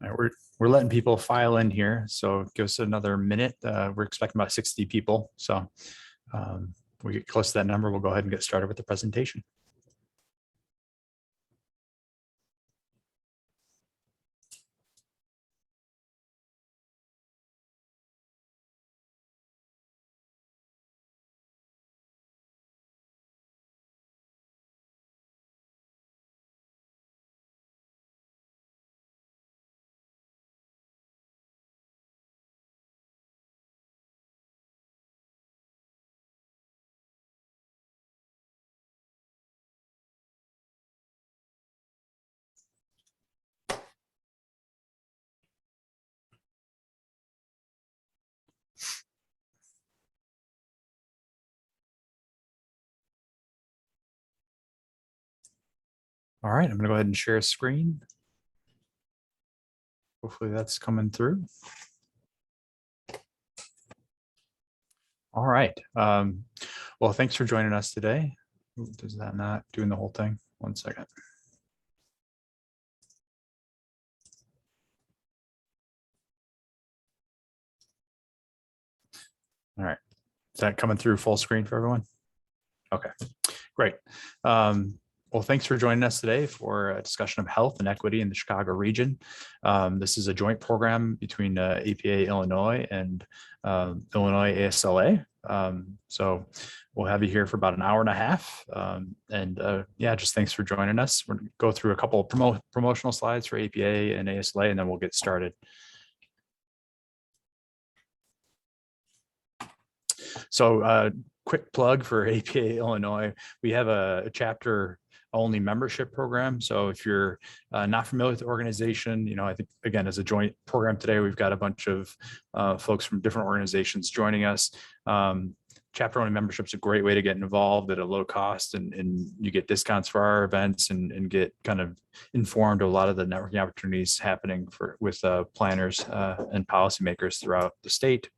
All right, we're letting people file in here, so give us another minute. We're expecting about 60 people, so we get close to that number, we'll go ahead and get started with the presentation. All right, I'm gonna go ahead and share a screen. Hopefully that's coming through. All right. Well, thanks for joining us today. Does that not doing the whole thing? 1 second. All right. Is that coming through full screen for everyone? Okay, great. Well, thanks for joining us today for a discussion of health and equity in the Chicago region. This is a joint program between APA Illinois and Illinois ASLA. So we'll have you here for about an hour and a half. Yeah, just thanks for joining us. We're going to go through a couple of promotional slides for APA and ASLA, and then we'll get started. So quick plug for APA Illinois. We have a chapter only membership program. So if you're not familiar with the organization, I think, again, as a joint program today, we've got a bunch of folks from different organizations joining us. Chapter only membership is a great way to get involved at a low cost, and you get discounts for our events and get kind of informed of a lot of the networking opportunities happening with planners and policymakers throughout the state.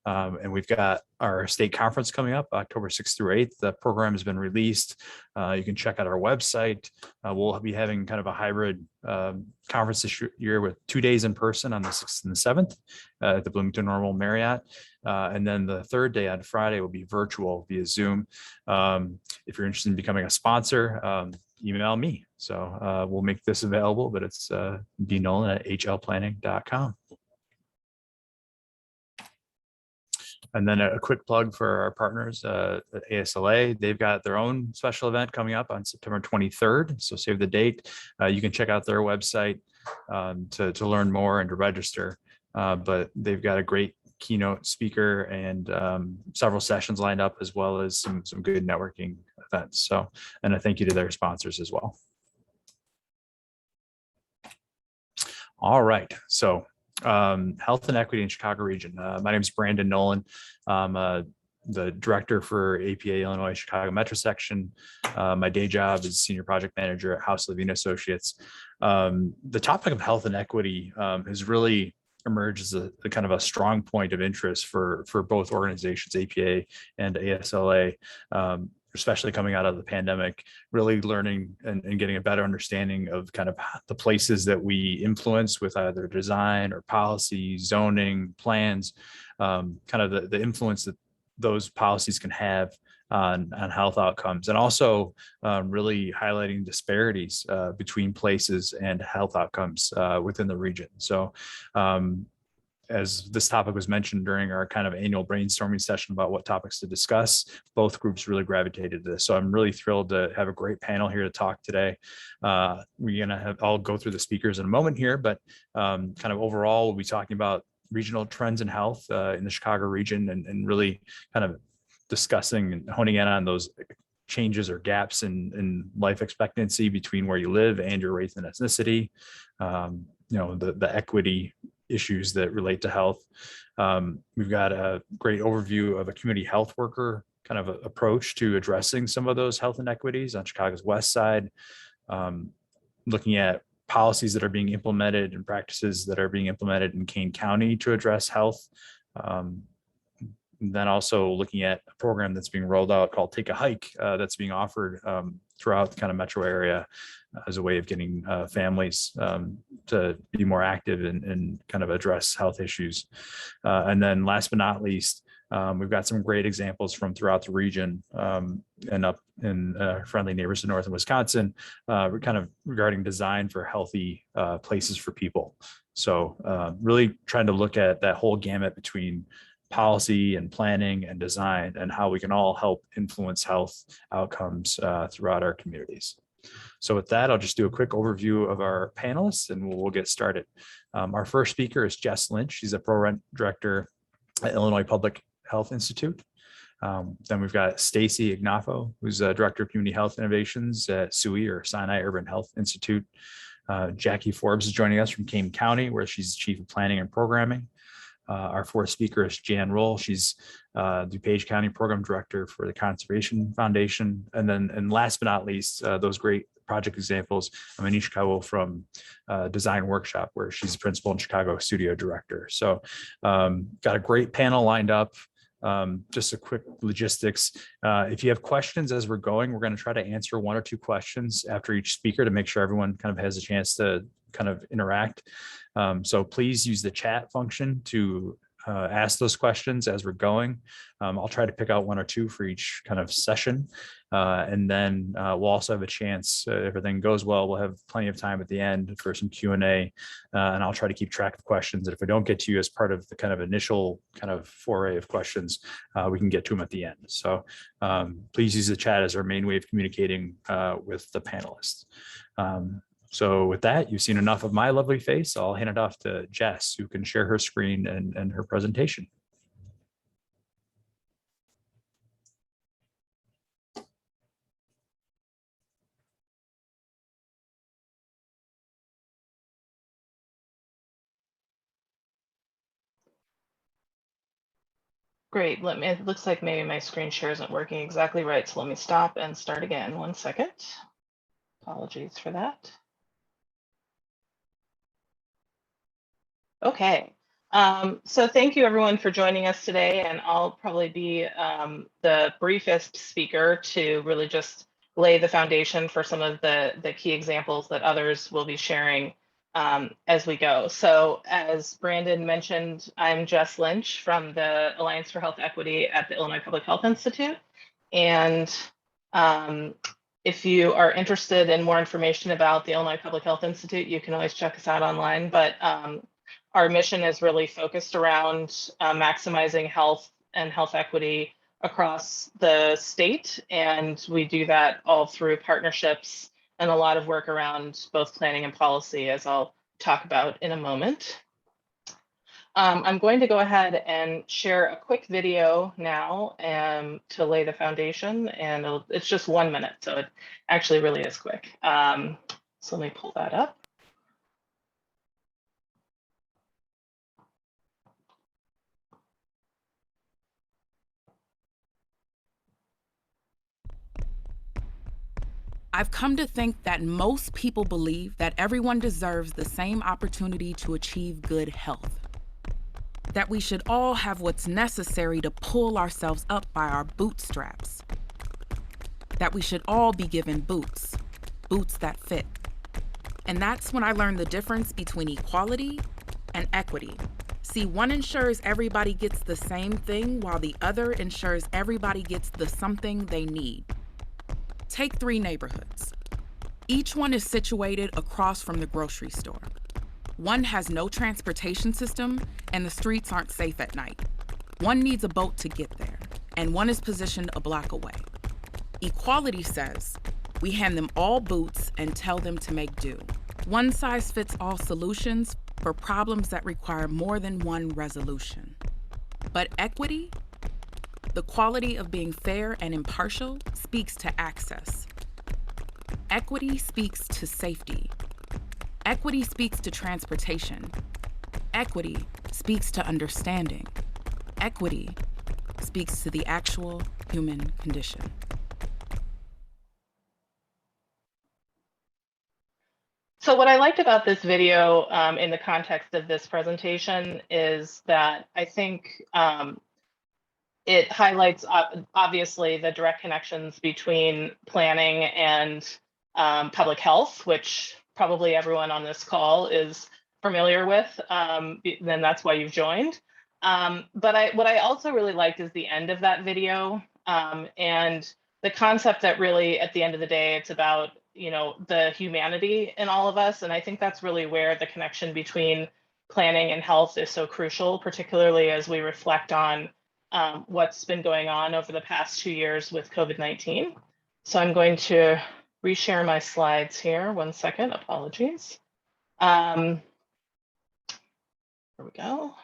And we've got our state conference coming up October 6th through 8th. The program has been released. You can check out our website. We'll be having kind of a hybrid conference this year with 2 days in person on the 6th and the 7th at the Bloomington Normal Marriott. And then the third day on Friday will be virtual via Zoom. If you're interested in becoming a sponsor, email me. So we'll make this available, but it's dnolan@hlplanning.com. And then a quick plug for our partners at ASLA. They've got their own special event coming up on September 23rd. So save the date. You can check out their website to learn more and to register. But they've got a great keynote speaker and several sessions lined up, as well as some good networking events. So, and a thank you to their sponsors as well. All right. So health and equity in Chicago region. My name is Brandon Nolan. I'm the director for APA Illinois Chicago Metro Section. My day job is senior project manager at House Levine Associates. The topic of health and equity has really emerged as a kind of a strong point of interest for both organizations, APA and ASLA. Especially coming out of the pandemic, really learning and getting a better understanding of kind of the places that we influence with either design or policy, zoning, plans, kind of the influence that those policies can have on health outcomes, and also really highlighting disparities between places and health outcomes within the region. So as this topic was mentioned during our kind of annual brainstorming session about what topics to discuss, both groups really gravitated to this. So I'm really thrilled to have a great panel here to talk today. I'll go through the speakers in a moment here, but kind of overall, we'll be talking about regional trends in health in the Chicago region, and really kind of discussing and honing in on those changes or gaps in life expectancy between where you live and your race and ethnicity, the equity issues that relate to health. We've got a great overview of a community health worker kind of approach to addressing some of those health inequities on Chicago's west side, looking at policies that are being implemented and practices that are being implemented in Kane County to address health. then also looking at a program that's being rolled out called Take a Hike that's being offered throughout the kind of metro area as a way of getting families to be more active and kind of address health issues. And then last but not least, we've got some great examples from throughout the region and up in friendly neighbors to north in Wisconsin, kind of regarding design for healthy places for people. So really trying to look at that whole gamut between policy and planning and design and how we can all help influence health outcomes throughout our communities. So with that, I'll just do a quick overview of our panelists and we'll get started. Our first speaker is Jess Lynch. She's a program director at Illinois Public Health Institute. Then we've got Stacy Ignoffo, who's a director of community health innovations at SUHI, or Sinai Urban Health Institute. Jackie Forbes is joining us from Kane County, where she's chief of planning and programming. Our fourth speaker is Jan Roll. She's DuPage County Program Director for the Conservation Foundation. And last but not least, those great project examples, Manish Kowal from Design Workshop, where she's a principal in Chicago studio director. So got a great panel lined up. Just a quick logistics. If you have questions as we're going, we're going to try to answer one or two questions after each speaker to make sure everyone kind of has a chance to kind of interact. So please use the chat function to ask those questions as we're going. I'll try to pick out one or two for each kind of session. And then we'll also have a chance, if everything goes well, we'll have plenty of time at the end for some Q&A. And I'll try to keep track of questions. And if we don't get to you as part of the kind of initial kind of foray of questions, we can get to them at the end. So please use the chat as our main way of communicating with the panelists. So with that, you've seen enough of my lovely face. I'll hand it off to Jess, who can share her screen and her presentation. Great. It looks like maybe my screen share isn't working exactly right. So let me stop and start again. 1 second. Apologies for that. Okay. So thank you everyone for joining us today. And I'll probably be the briefest speaker to really just lay the foundation for some of the key examples that others will be sharing as we go. So as Brandon mentioned, I'm Jess Lynch from the Alliance for Health Equity at the Illinois Public Health Institute. And if you are interested in more information about the Illinois Public Health Institute, you can always check us out online. But our mission is really focused around maximizing health and health equity across the state. And we do that all through partnerships and a lot of work around both planning and policy, as I'll talk about in a moment. I'm going to go ahead and share a quick video now to lay the foundation, and it's just 1 minute, so it actually really is quick. So let me pull that up. I've come to think that most people believe that everyone deserves the same opportunity to achieve good health. That we should all have what's necessary to pull ourselves up by our bootstraps. That we should all be given boots that fit. And that's when I learned the difference between equality and equity. See, one ensures everybody gets the same thing, while the other ensures everybody gets the something they need. Take 3 neighborhoods. Each one is situated across from the grocery store. One has no transportation system, and the streets aren't safe at night. One needs a boat to get there, and one is positioned a block away. Equality says, we hand them all boots and tell them to make do. One-size-fits-all solutions for problems that require more than one resolution. But equity, the quality of being fair and impartial, speaks to access. Equity speaks to safety. Equity speaks to transportation. Equity speaks to understanding. Equity speaks to the actual human condition. So what I liked about this video in the context of this presentation is that I think it highlights obviously the direct connections between planning and public health, which probably everyone on this call is familiar with, then that's why you've joined. But what I also really liked is the end of that video, and the concept that really at the end of the day, it's about, you know, the humanity in all of us. And I think that's really where the connection between planning and health is so crucial, particularly as we reflect on what's been going on over the past 2 years with COVID-19. So I'm going to reshare my slides here. 1 second, apologies. Here we go.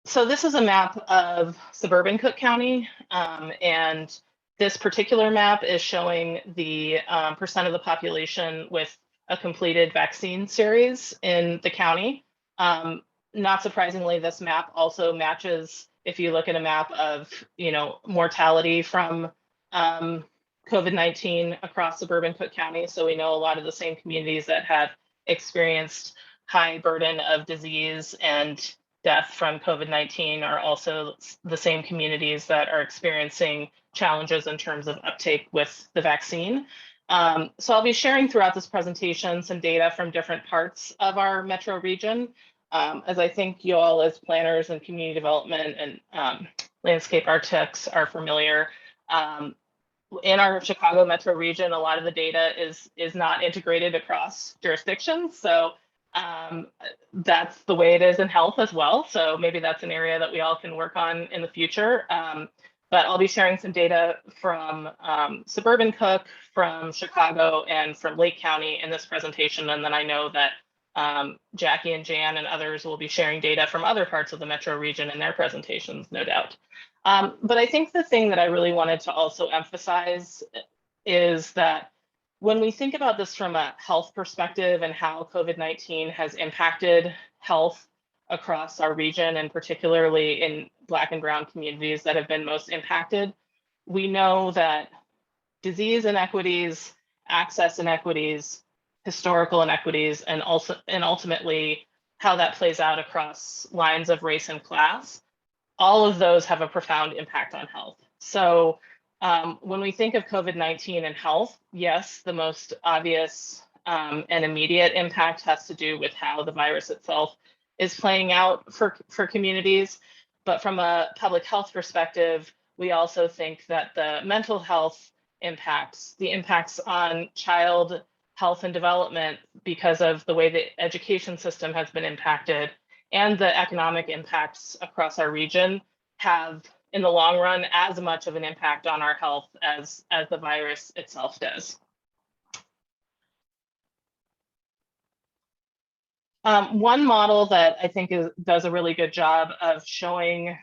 So this is a map of suburban Cook County, and this particular map is showing the percent of the population with a completed vaccine series in the county. Not surprisingly, this map also matches, if you look at a map of, you know, mortality from COVID-19 across suburban Cook County. So we know a lot of the same communities that have experienced high burden of disease and death from COVID-19 are also the same communities that are experiencing challenges in terms of uptake with the vaccine. So I'll be sharing throughout this presentation some data from different parts of our metro region, as I think you all as planners and community development and landscape architects are familiar. In our Chicago metro region, a lot of the data is not integrated across jurisdictions. So that's the way it is in health as well. So maybe that's an area that we all can work on in the future. But I'll be sharing some data from suburban Cook, from Chicago, and from Lake County in this presentation. And then I know that Jackie and Jan and others will be sharing data from other parts of the metro region in their presentations, no doubt. But I think the thing that I really wanted to also emphasize is that when we think about this from a health perspective and how COVID-19 has impacted health across our region, and particularly in Black and Brown communities that have been most impacted, we know that disease inequities, access inequities, historical inequities, and ultimately how that plays out across lines of race and class, all of those have a profound impact on health. So when we think of COVID-19 and health, yes, the most obvious and immediate impact has to do with how the virus itself is playing out for communities. But from a public health perspective, we also think that the mental health impacts, the impacts on child health and development because of the way the education system has been impacted, and the economic impacts across our region have, in the long run, as much of an impact on our health as the virus itself does. One model that I think does a really good job of showing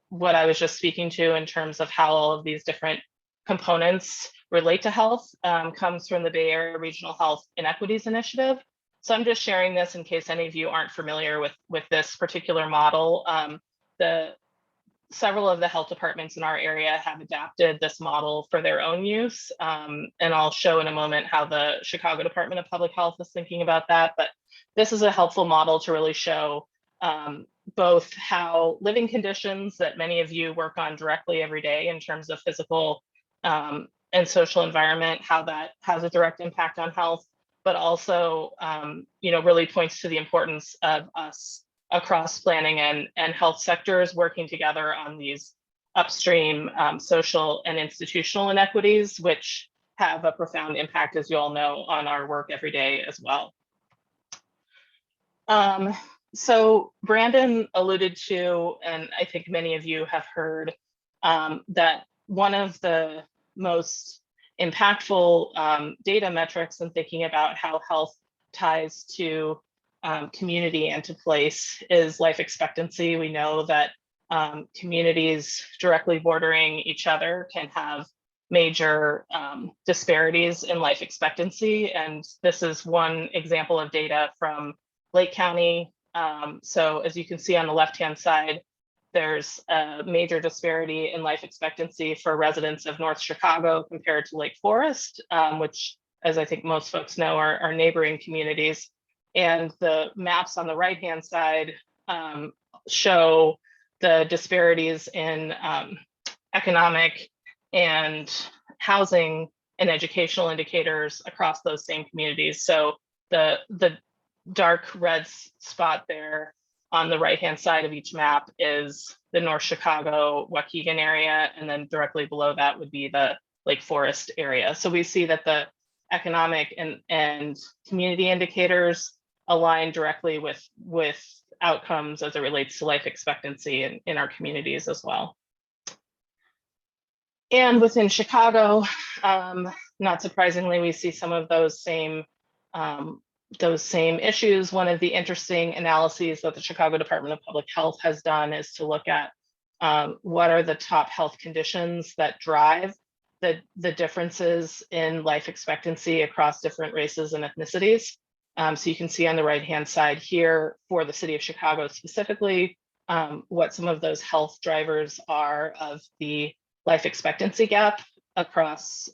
what I was just speaking to in terms of how all of these different components relate to health comes from the Bay Area Regional Health Inequities Initiative. So I'm just sharing this in case any of you aren't familiar with this particular model. Several of the health departments in our area have adapted this model for their own use. And I'll show in a moment how the Chicago Department of Public Health is thinking about that. But this is a helpful model to really show both how living conditions that many of you work on directly every day in terms of physical and social environment, how that has a direct impact on health, but also really points to the importance of us across planning and health sectors working together on these upstream social and institutional inequities, which have a profound impact, as you all know, on our work every day as well. So Brandon alluded to, and I think many of you have heard, that one of the most impactful data metrics in thinking about how health ties to community and to place is life expectancy. We know that communities directly bordering each other can have major disparities in life expectancy. And this is one example of data from Lake County. So as you can see on the left-hand side, there's a major disparity in life expectancy for residents of North Chicago compared to Lake Forest, which, as I think most folks know, are neighboring communities. And the maps on the right-hand side show the disparities in economic and housing and educational indicators across those same communities. So the dark red spot there on the right-hand side of each map is the North Chicago, Waukegan area, and then directly below that would be the Lake Forest area. So we see that the economic and community indicators align directly with outcomes as it relates to life expectancy in our communities as well. And within Chicago, not surprisingly, we see some of those same issues. One of the interesting analyses that the Chicago Department of Public Health has done is to look at what are the top health conditions that drive the differences in life expectancy across different races and ethnicities. So you can see on the right-hand side here for the city of Chicago specifically, what some of those health drivers are of the life expectancy gap across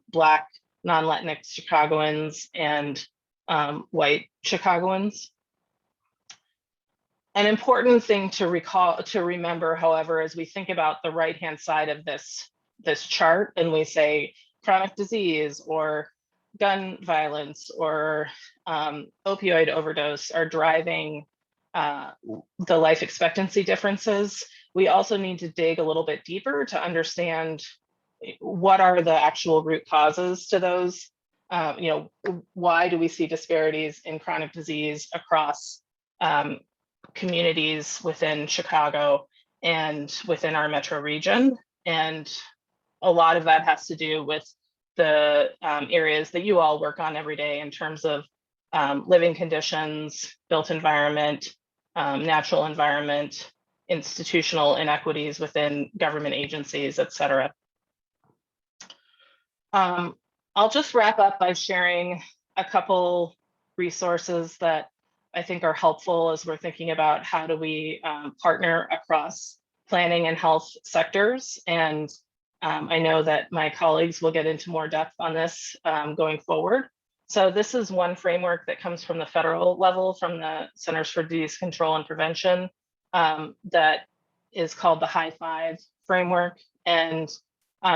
Black, non-Latinx Chicagoans and white Chicagoans. An important thing to remember, however, as we think about the right-hand side of this chart and we say chronic disease or gun violence or opioid overdose are driving the life expectancy differences, we also need to dig a little bit deeper to understand what are the actual root causes to those. Why do we see disparities in chronic disease across communities within Chicago and within our metro region? And a lot of that has to do with the areas that you all work on every day in terms of living conditions, built environment, natural environment, institutional inequities within government agencies, et cetera. I'll just wrap up by sharing a couple resources that I think are helpful as we're thinking about how do we partner across planning and health sectors. And I know that my colleagues will get into more depth on this going forward. So this is one framework that comes from the federal level, from the Centers for Disease Control and Prevention, that is called the High Five framework. And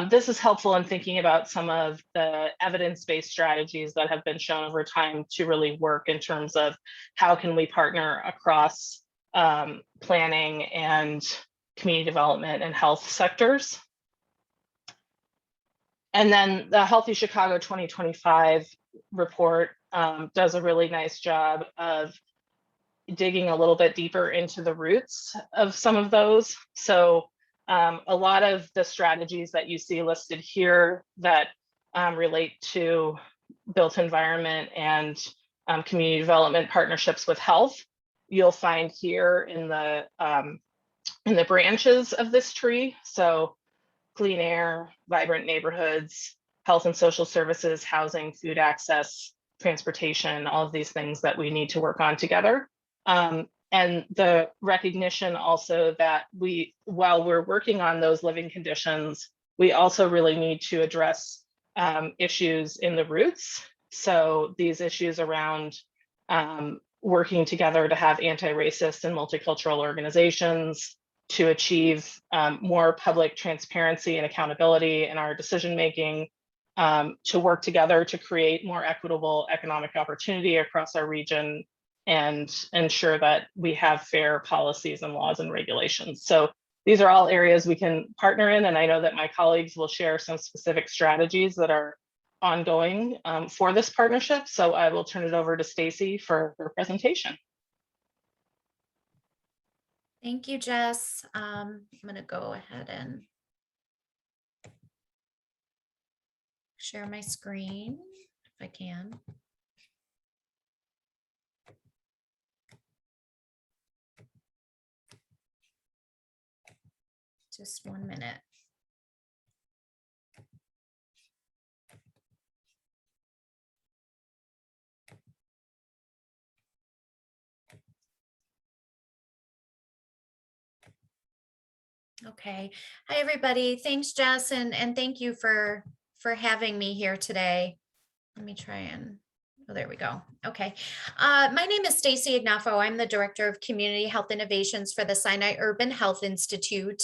this is helpful in thinking about some of the evidence-based strategies that have been shown over time to really work in terms of how can we partner across planning and community development and health sectors. And then the Healthy Chicago 2025 report does a really nice job of digging a little bit deeper into the roots of some of those. So a lot of the strategies that you see listed here that relate to built environment and community development partnerships with health, you'll find here in the branches of this tree. So clean air, vibrant neighborhoods, health and social services, housing, food access, transportation, all of these things that we need to work on together. And the recognition also that while we're working on those living conditions, we also really need to address issues in the roots. So these issues around working together to have anti-racist and multicultural organizations, to achieve more public transparency and accountability in our decision-making, to work together to create more equitable economic opportunity across our region, and ensure that we have fair policies and laws and regulations. So these are all areas we can partner in, and I know that my colleagues will share some specific strategies that are ongoing for this partnership. So I will turn it over to Stacy for her presentation. Thank you, Jess. I'm going to go ahead and share my screen if I can. Just 1 minute. Okay. Hi, everybody. Thanks, Jess, and thank you for having me here today. Let me try and, oh, there we go. Okay. My name is Stacy Ignoffo. I'm the Director of Community Health Innovations for the Sinai Urban Health Institute.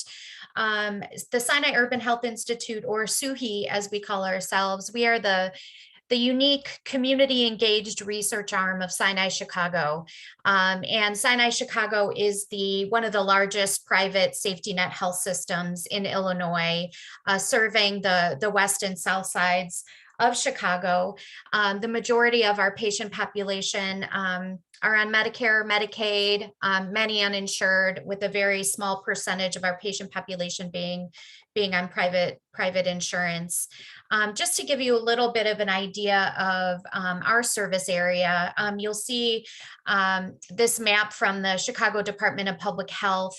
The Sinai Urban Health Institute, or SUHI, as we call ourselves, we are the unique community engaged research arm of Sinai Chicago. And Sinai Chicago is one of the largest private safety net health systems in Illinois, serving the west and south sides of Chicago. The majority of our patient population are on Medicare, Medicaid, many uninsured, with a very small percentage of our patient population being on private insurance. Just to give you a little bit of an idea of our service area, you'll see this map from the Chicago Department of Public Health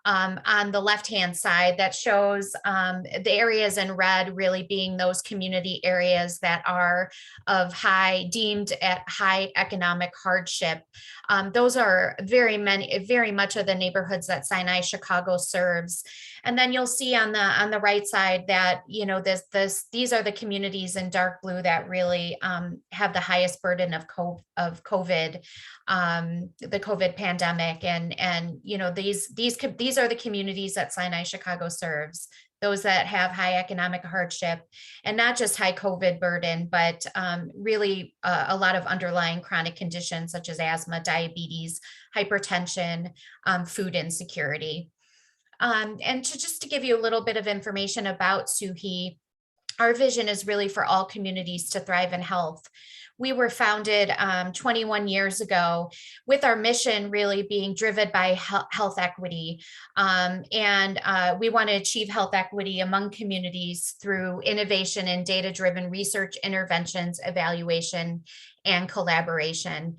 on the left-hand side that shows the areas in red really being those community areas that are deemed at high economic hardship. Those are very much of the neighborhoods that Sinai Chicago serves. And then you'll see on the right side that, you know, these are the communities in dark blue that really have the highest burden of COVID, the COVID pandemic. And you know, these are the communities that Sinai Chicago serves, those that have high economic hardship, and not just high COVID burden, but really a lot of underlying chronic conditions such as asthma, diabetes, hypertension, food insecurity. And just to give you a little bit of information about SUHI, our vision is really for all communities to thrive in health. We were founded 21 years ago with our mission really being driven by health equity. We want to achieve health equity among communities through innovation and data-driven research, interventions, evaluation, and collaboration.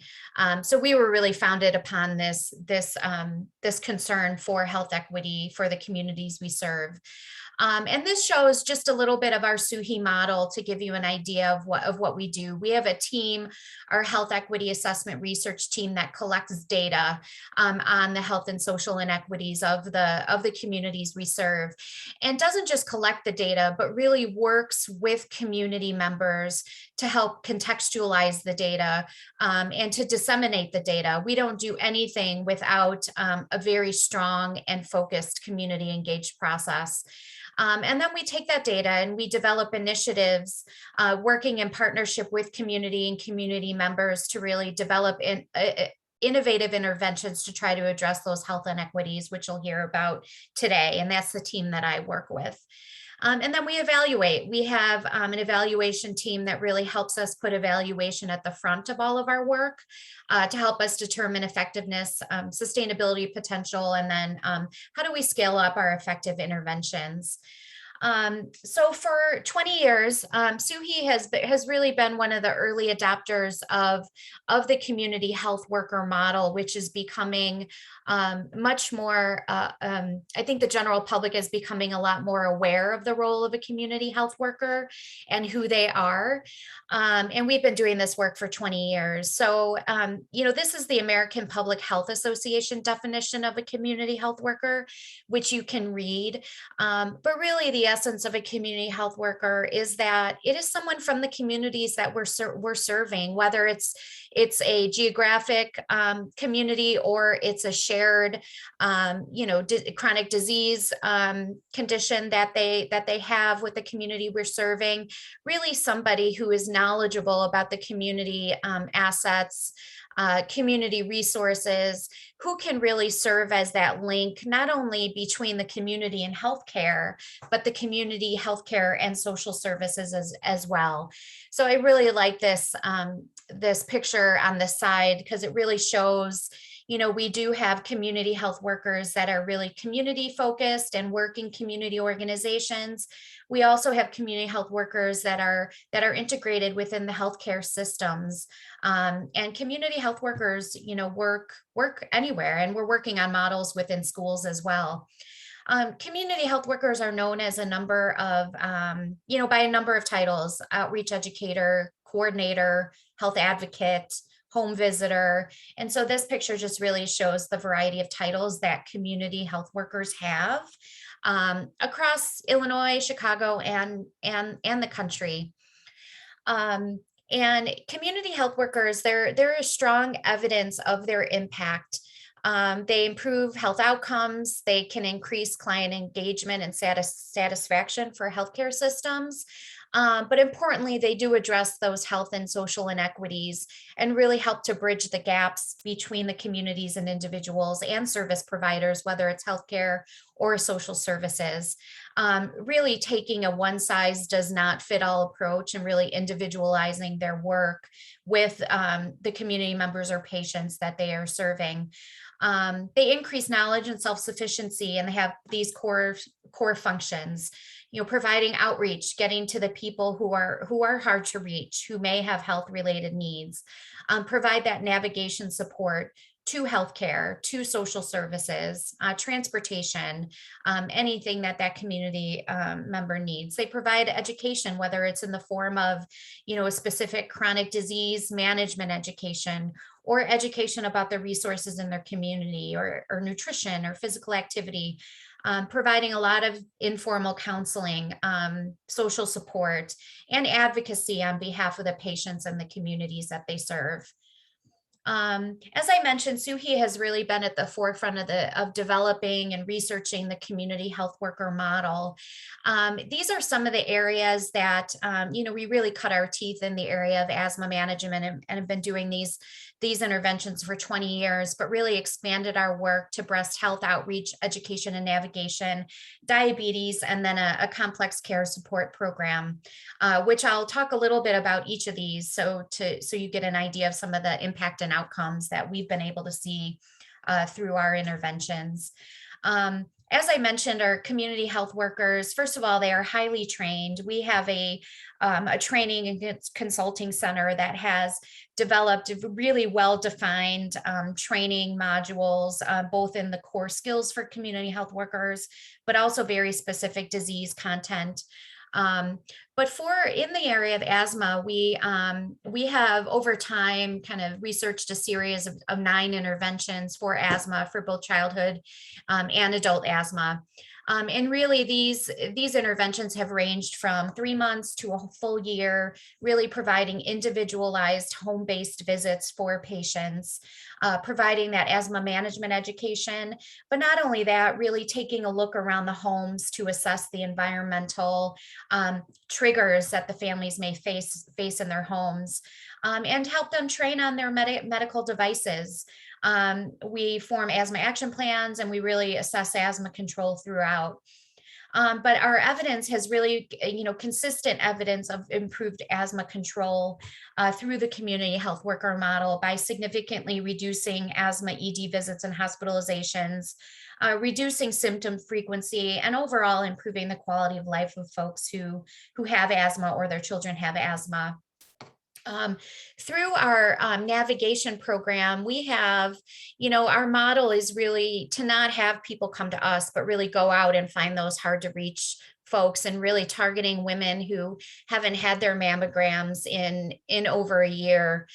So we were really founded upon this concern for health equity for the communities we serve. And this shows just a little bit of our SUHI model to give you an idea of what we do. We have a team, our health equity assessment research team, that collects data on the health and social inequities of the communities we serve, and doesn't just collect the data, but really works with community members to help contextualize the data and to disseminate the data. We don't do anything without a very strong and focused community engaged process. And then we take that data and we develop initiatives working in partnership with community and community members to really develop innovative interventions to try to address those health inequities, which you'll hear about today. And that's the team that I work with. And then we evaluate. We have an evaluation team that really helps us put evaluation at the front of all of our work to help us determine effectiveness, sustainability potential, and then how do we scale up our effective interventions. So for 20 years, SUHI has really been one of the early adopters of the community health worker model, which is becoming much more, I think the general public is becoming a lot more aware of the role of a community health worker and who they are. And we've been doing this work for 20 years. So, you know, this is the American Public Health Association definition of a community health worker, which you can read. But really the essence of a community health worker is that it is someone from the communities that we're serving, whether it's a geographic community or it's a shared, you know, chronic disease condition that they have with the community we're serving. Really somebody who is knowledgeable about the community assets, community resources, who can really serve as that link, not only between the community and healthcare, but the community healthcare and social services as well. So I really like this, this picture on the side because it really shows, you know, we do have community health workers that are really community focused and work in community organizations. We also have community health workers that are integrated within the healthcare systems. And community health workers, you know, work anywhere, and we're working on models within schools as well. Community health workers are known as a number of, you know, by a number of titles: outreach educator, coordinator, health advocate, home visitor. And so this picture just really shows the variety of titles that community health workers have across Illinois, Chicago, and the country. And community health workers, there is strong evidence of their impact. They improve health outcomes. They can increase client engagement and satisfaction for healthcare systems. But importantly, they do address those health and social inequities and really help to bridge the gaps between the communities and individuals and service providers, whether it's healthcare or social services. Really taking a one size does not fit all approach and really individualizing their work with the community members or patients that they are serving. They increase knowledge and self-sufficiency, and they have these core functions, providing outreach, getting to the people who are hard to reach, who may have health related needs, provide that navigation support to healthcare, to social services, transportation, anything that community member needs. They provide education, whether it's in the form of, a specific chronic disease management education, or education about the resources in their community, or nutrition or physical activity, providing a lot of informal counseling, social support, and advocacy on behalf of the patients and the communities that they serve. As I mentioned, SUHI has really been at the forefront of developing and researching the community health worker model. These are some of the areas that, we really cut our teeth in the area of asthma management, and have been doing these interventions for 20 years, but really expanded our work to breast health outreach, education and navigation, diabetes, and then a complex care support program, which I'll talk a little bit about each of these so you get an idea of some of the impact and outcomes that we've been able to see through our interventions. As I mentioned, our community health workers, first of all, they are highly trained. We have a training and consulting center that has developed really well-defined training modules, both in the core skills for community health workers, but also very specific disease content. But in the area of asthma, we have over time kind of researched a series of 9 interventions for asthma for both childhood and adult asthma. And really these interventions have ranged from 3 months to a full year, really providing individualized home-based visits for patients, providing that asthma management education, but not only that, really taking a look around the homes to assess the environmental triggers that the families may face in their homes, and help them train on their medical devices. We form asthma action plans, and we really assess asthma control throughout. But our evidence has really, consistent evidence of improved asthma control through the community health worker model by significantly reducing asthma ED visits and hospitalizations, reducing symptom frequency, and overall improving the quality of life of folks who have asthma or their children have asthma. Through our navigation program, we have, our model is really to not have people come to us, but really go out and find those hard to reach folks, and really targeting women who haven't had their mammograms in over a year,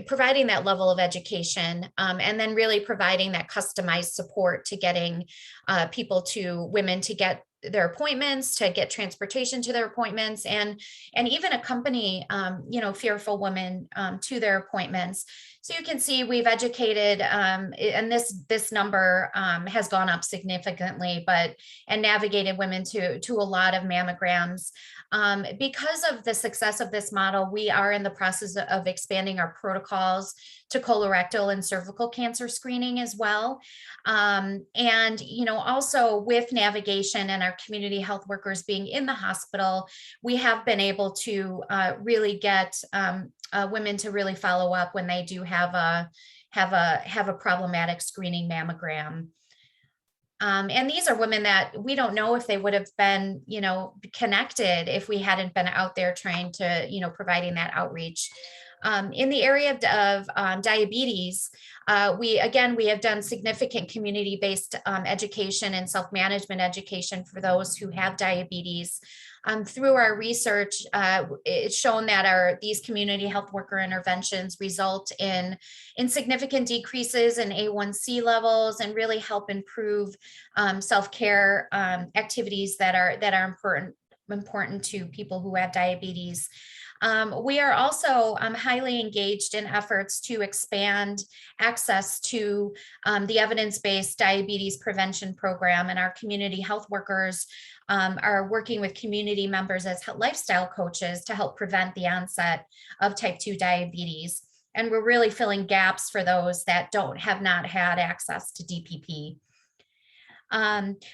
providing that level of education, and then really providing that customized support to getting women to get their appointments, to get transportation to their appointments, and even accompany fearful women to their appointments. So you can see we've educated, and this number has gone up significantly, and navigated women to a lot of mammograms. Because of the success of this model, we are in the process of expanding our protocols to colorectal and cervical cancer screening as well. And, also with navigation and our community health workers being in the hospital, we have been able to really get women to really follow up when they do have a problematic screening mammogram. And these are women that we don't know if they would have been, connected if we hadn't been out there trying to, providing that outreach. In the area of diabetes, we have done significant community-based education and self-management education for those who have diabetes. Through our research, it's shown that these community health worker interventions result in significant decreases in A1C levels and really help improve self-care activities that are important to people who have diabetes. We are also highly engaged in efforts to expand access to the evidence-based diabetes prevention program, and our community health workers are working with community members as lifestyle coaches to help prevent the onset of type 2 diabetes. And we're really filling gaps for those that have not had access to DPP.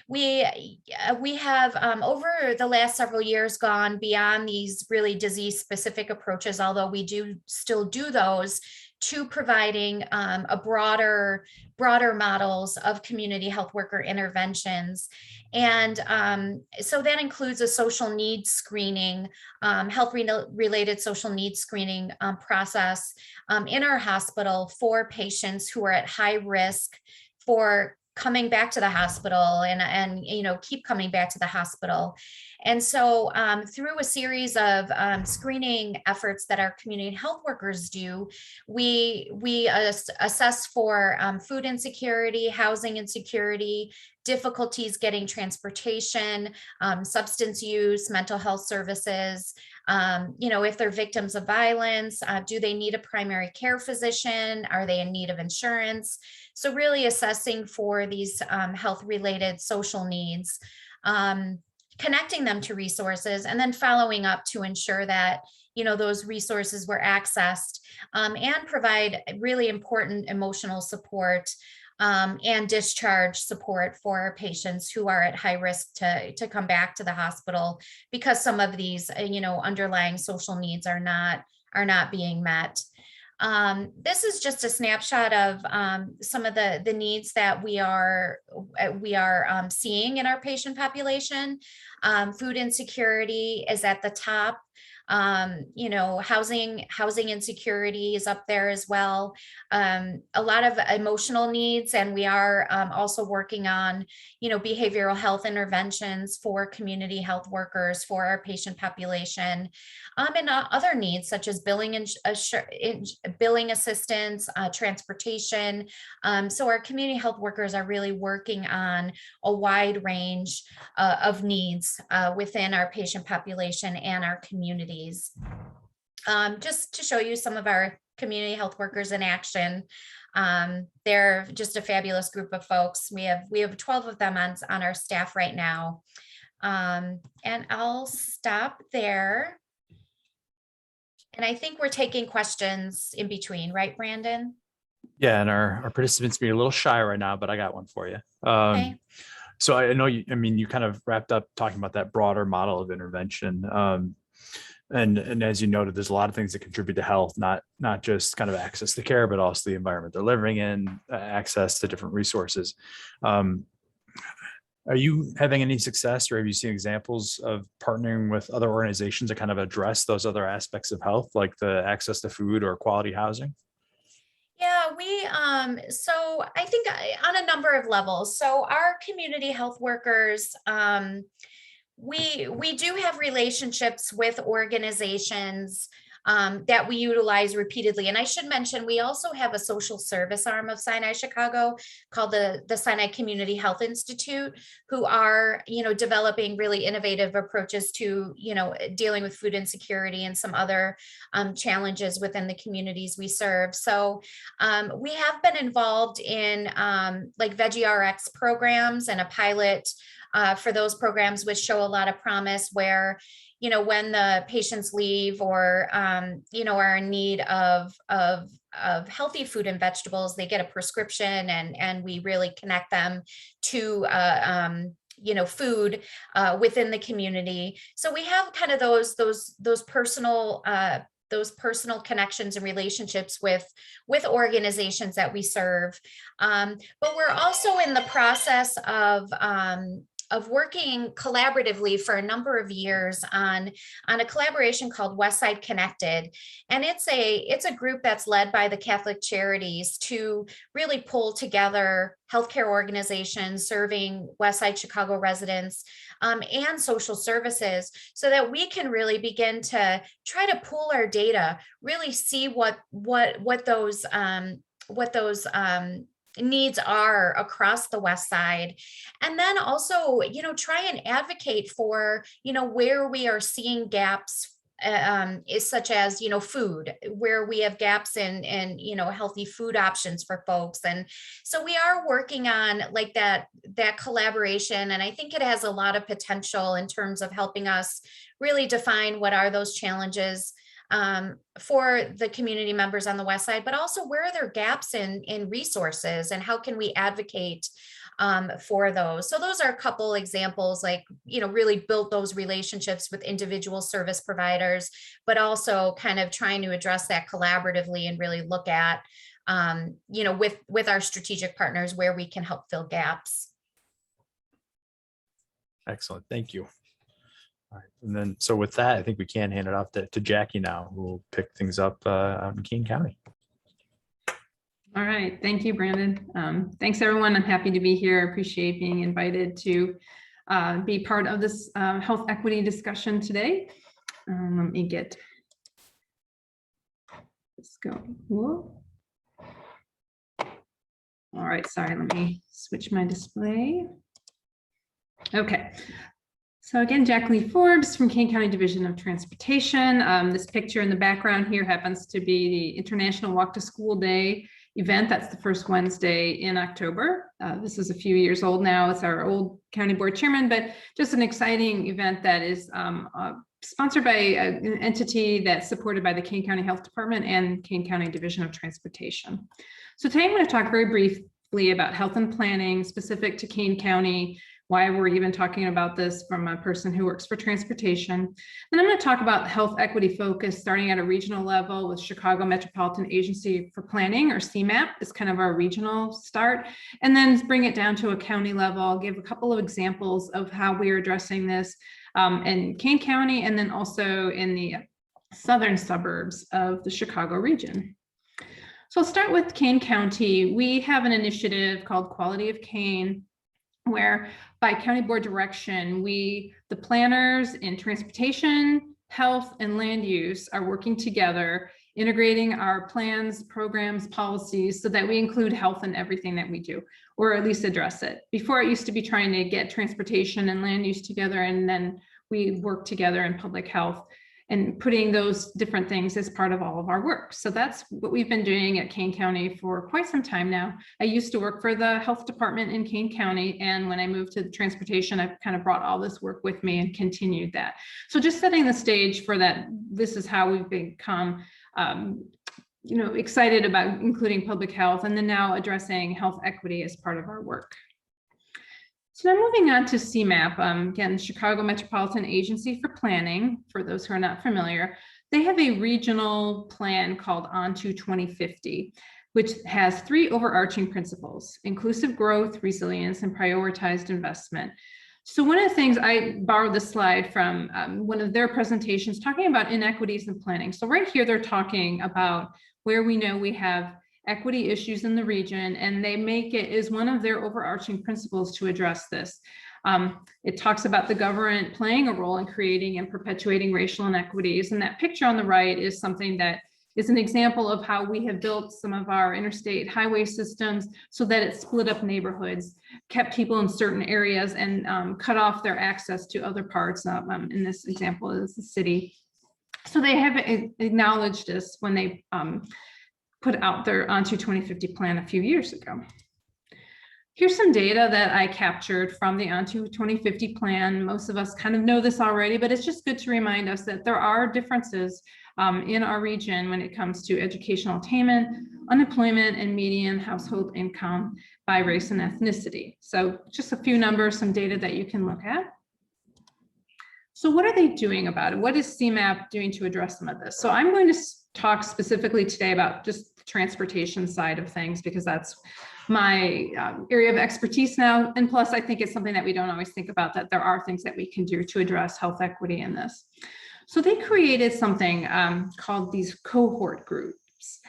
We have over the last several years gone beyond these really disease-specific approaches, although we still do those, to providing a broader models of community health worker interventions. And so that includes a social needs screening, health-related social needs screening process in our hospital for patients who are at high risk for coming back to the hospital and keep coming back to the hospital. And so through a series of screening efforts that our community health workers do, we assess for food insecurity, housing insecurity, difficulties getting transportation, substance use, mental health services. If they're victims of violence, do they need a primary care physician? Are they in need of insurance? So really assessing for these health-related social needs, connecting them to resources, and then following up to ensure that those resources were accessed, and provide really important emotional support and discharge support for patients who are at high risk to come back to the hospital because some of these underlying social needs are not being met. This is just a snapshot of some of the needs that we are seeing in our patient population. Food insecurity is at the top. Housing insecurity is up there as well. A lot of emotional needs, and we are also working on, behavioral health interventions for community health workers for our patient population, and other needs such as billing assistance, transportation. So our community health workers are really working on a wide range of needs within our patient population and our communities. Just to show you some of our community health workers in action. They're just a fabulous group of folks. We have 12 of them on our staff right now. And I'll stop there. And I think we're taking questions in between, right, Brandon? Yeah, and our participants be a little shy right now, but I got one for you. Okay. So I know you kind of wrapped up talking about that broader model of intervention. And as you noted, there's a lot of things that contribute to health, not just kind of access to care, but also the environment they're living in, access to different resources. Are you having any success, or have you seen examples of partnering with other organizations to kind of address those other aspects of health, like the access to food or quality housing? Yeah, so I think on a number of levels. So our community health workers, we do have relationships with organizations that we utilize repeatedly. And I should mention, we also have a social service arm of Sinai Chicago called the Sinai Community Health Institute, who are, developing really innovative approaches to, dealing with food insecurity and some other challenges within the communities we serve. So we have been involved in like Veggie RX programs and a pilot for those programs, which show a lot of promise, where when the patients leave or, are in need of healthy food and vegetables, they get a prescription, and we really connect them to, food within the community. So we have kind of those personal connections and relationships with organizations that we serve. But we're also in the process of working collaboratively for a number of years on a collaboration called Westside Connected. And it's a group that's led by the Catholic Charities to really pull together healthcare organizations serving Westside Chicago residents and social services, so that we can really begin to try to pool our data, really see what those needs are across the West Side. And then also, try and advocate for, where we are seeing gaps, is such as, food, where we have gaps in healthy food options for folks. And so we are working on like that collaboration. And I think it has a lot of potential in terms of helping us really define what are those challenges for the community members on the West Side, but also where are there gaps in resources and how can we advocate for those. So those are a couple examples, like, really build those relationships with individual service providers, but also kind of trying to address that collaboratively and really look at, with our strategic partners where we can help fill gaps. Excellent. Thank you. All right. And then, so with that, I think we can hand it off to Jackie now, who will pick things up out in Kane County. All right. Thank you, Brandon. Thanks, everyone. I'm happy to be here. I appreciate being invited to be part of this health equity discussion today. Let me get, let's go. Whoa. All right. Sorry. Let me switch my display. Okay. So again, Jacqueline Forbes from Kane County Division of Transportation. This picture in the background here happens to be the International Walk to School Day event. That's the first Wednesday in October. This is a few years old now. It's our old county board chairman, but just an exciting event that is sponsored by an entity that's supported by the Kane County Health Department and Kane County Division of Transportation. So today I'm going to talk very briefly about health and planning specific to Kane County, why we're even talking about this from a person who works for transportation. And I'm going to talk about health equity focus starting at a regional level with Chicago Metropolitan Agency for Planning, or CMAP, is kind of our regional start, and then bring it down to a county level. I'll give a couple of examples of how we are addressing this in Kane County and then also in the southern suburbs of the Chicago region. So I'll start with Kane County. We have an initiative called Quality of Kane, where by county board direction, the planners in transportation, health, and land use are working together, integrating our plans, programs, policies, so that we include health in everything that we do, or at least address it. Before, it used to be trying to get transportation and land use together, and then we work together in public health and putting those different things as part of all of our work. So that's what we've been doing at Kane County for quite some time now. I used to work for the health department in Kane County, and when I moved to the transportation, I've kind of brought all this work with me and continued that. So just setting the stage for that, this is how we've become excited about including public health, and then now addressing health equity as part of our work. So now moving on to CMAP, again, Chicago Metropolitan Agency for Planning, for those who are not familiar, they have a regional plan called Anti2050, which has 3 overarching principles: inclusive growth, resilience, and prioritized investment. So one of the things, I borrowed this slide from one of their presentations talking about inequities in planning. So right here, they're talking about where we know we have equity issues in the region, and they make it as one of their overarching principles to address this. It talks about the government playing a role in creating and perpetuating racial inequities. And that picture on the right is something that is an example of how we have built some of our interstate highway systems so that it split up neighborhoods, kept people in certain areas, and cut off their access to other parts. In this example is the city. So they have acknowledged this when they put out their Anti2050 plan a few years ago. Here's some data that I captured from the Anti2050 plan. Most of us kind of know this already, but it's just good to remind us that there are differences in our region when it comes to educational attainment, unemployment, and median household income by race and ethnicity. So just a few numbers, some data that you can look at. So what are they doing about it? What is CMAP doing to address some of this? So I'm going to talk specifically today about just the transportation side of things, because that's my area of expertise now. And plus, I think it's something that we don't always think about, that there are things that we can do to address health equity in this. So they created something called these cohort groups.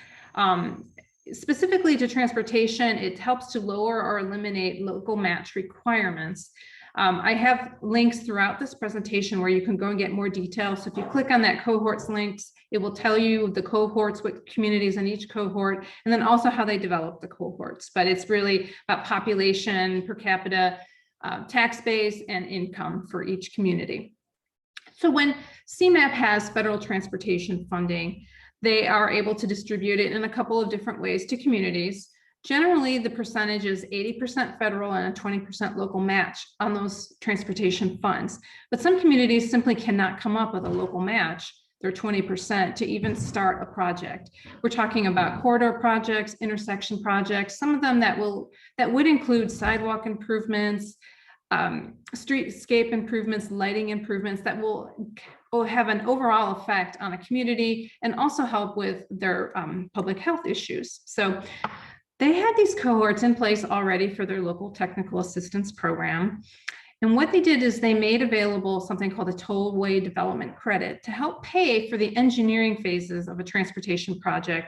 Specifically to transportation, it helps to lower or eliminate local match requirements. I have links throughout this presentation where you can go and get more details. So if you click on that cohorts links, it will tell you the cohorts, what communities in each cohort, and then also how they develop the cohorts. But it's really about population, per capita, tax base, and income for each community. So when CMAP has federal transportation funding, they are able to distribute it in a couple of different ways to communities. Generally, the percentage is 80% federal and a 20% local match on those transportation funds. But some communities simply cannot come up with a local match, their 20%, to even start a project. We're talking about corridor projects, intersection projects, some of them that would include sidewalk improvements, streetscape improvements, lighting improvements that will have an overall effect on a community and also help with their public health issues. So they had these cohorts in place already for their local technical assistance program. And what they did is they made available something called a tollway development credit to help pay for the engineering phases of a transportation project.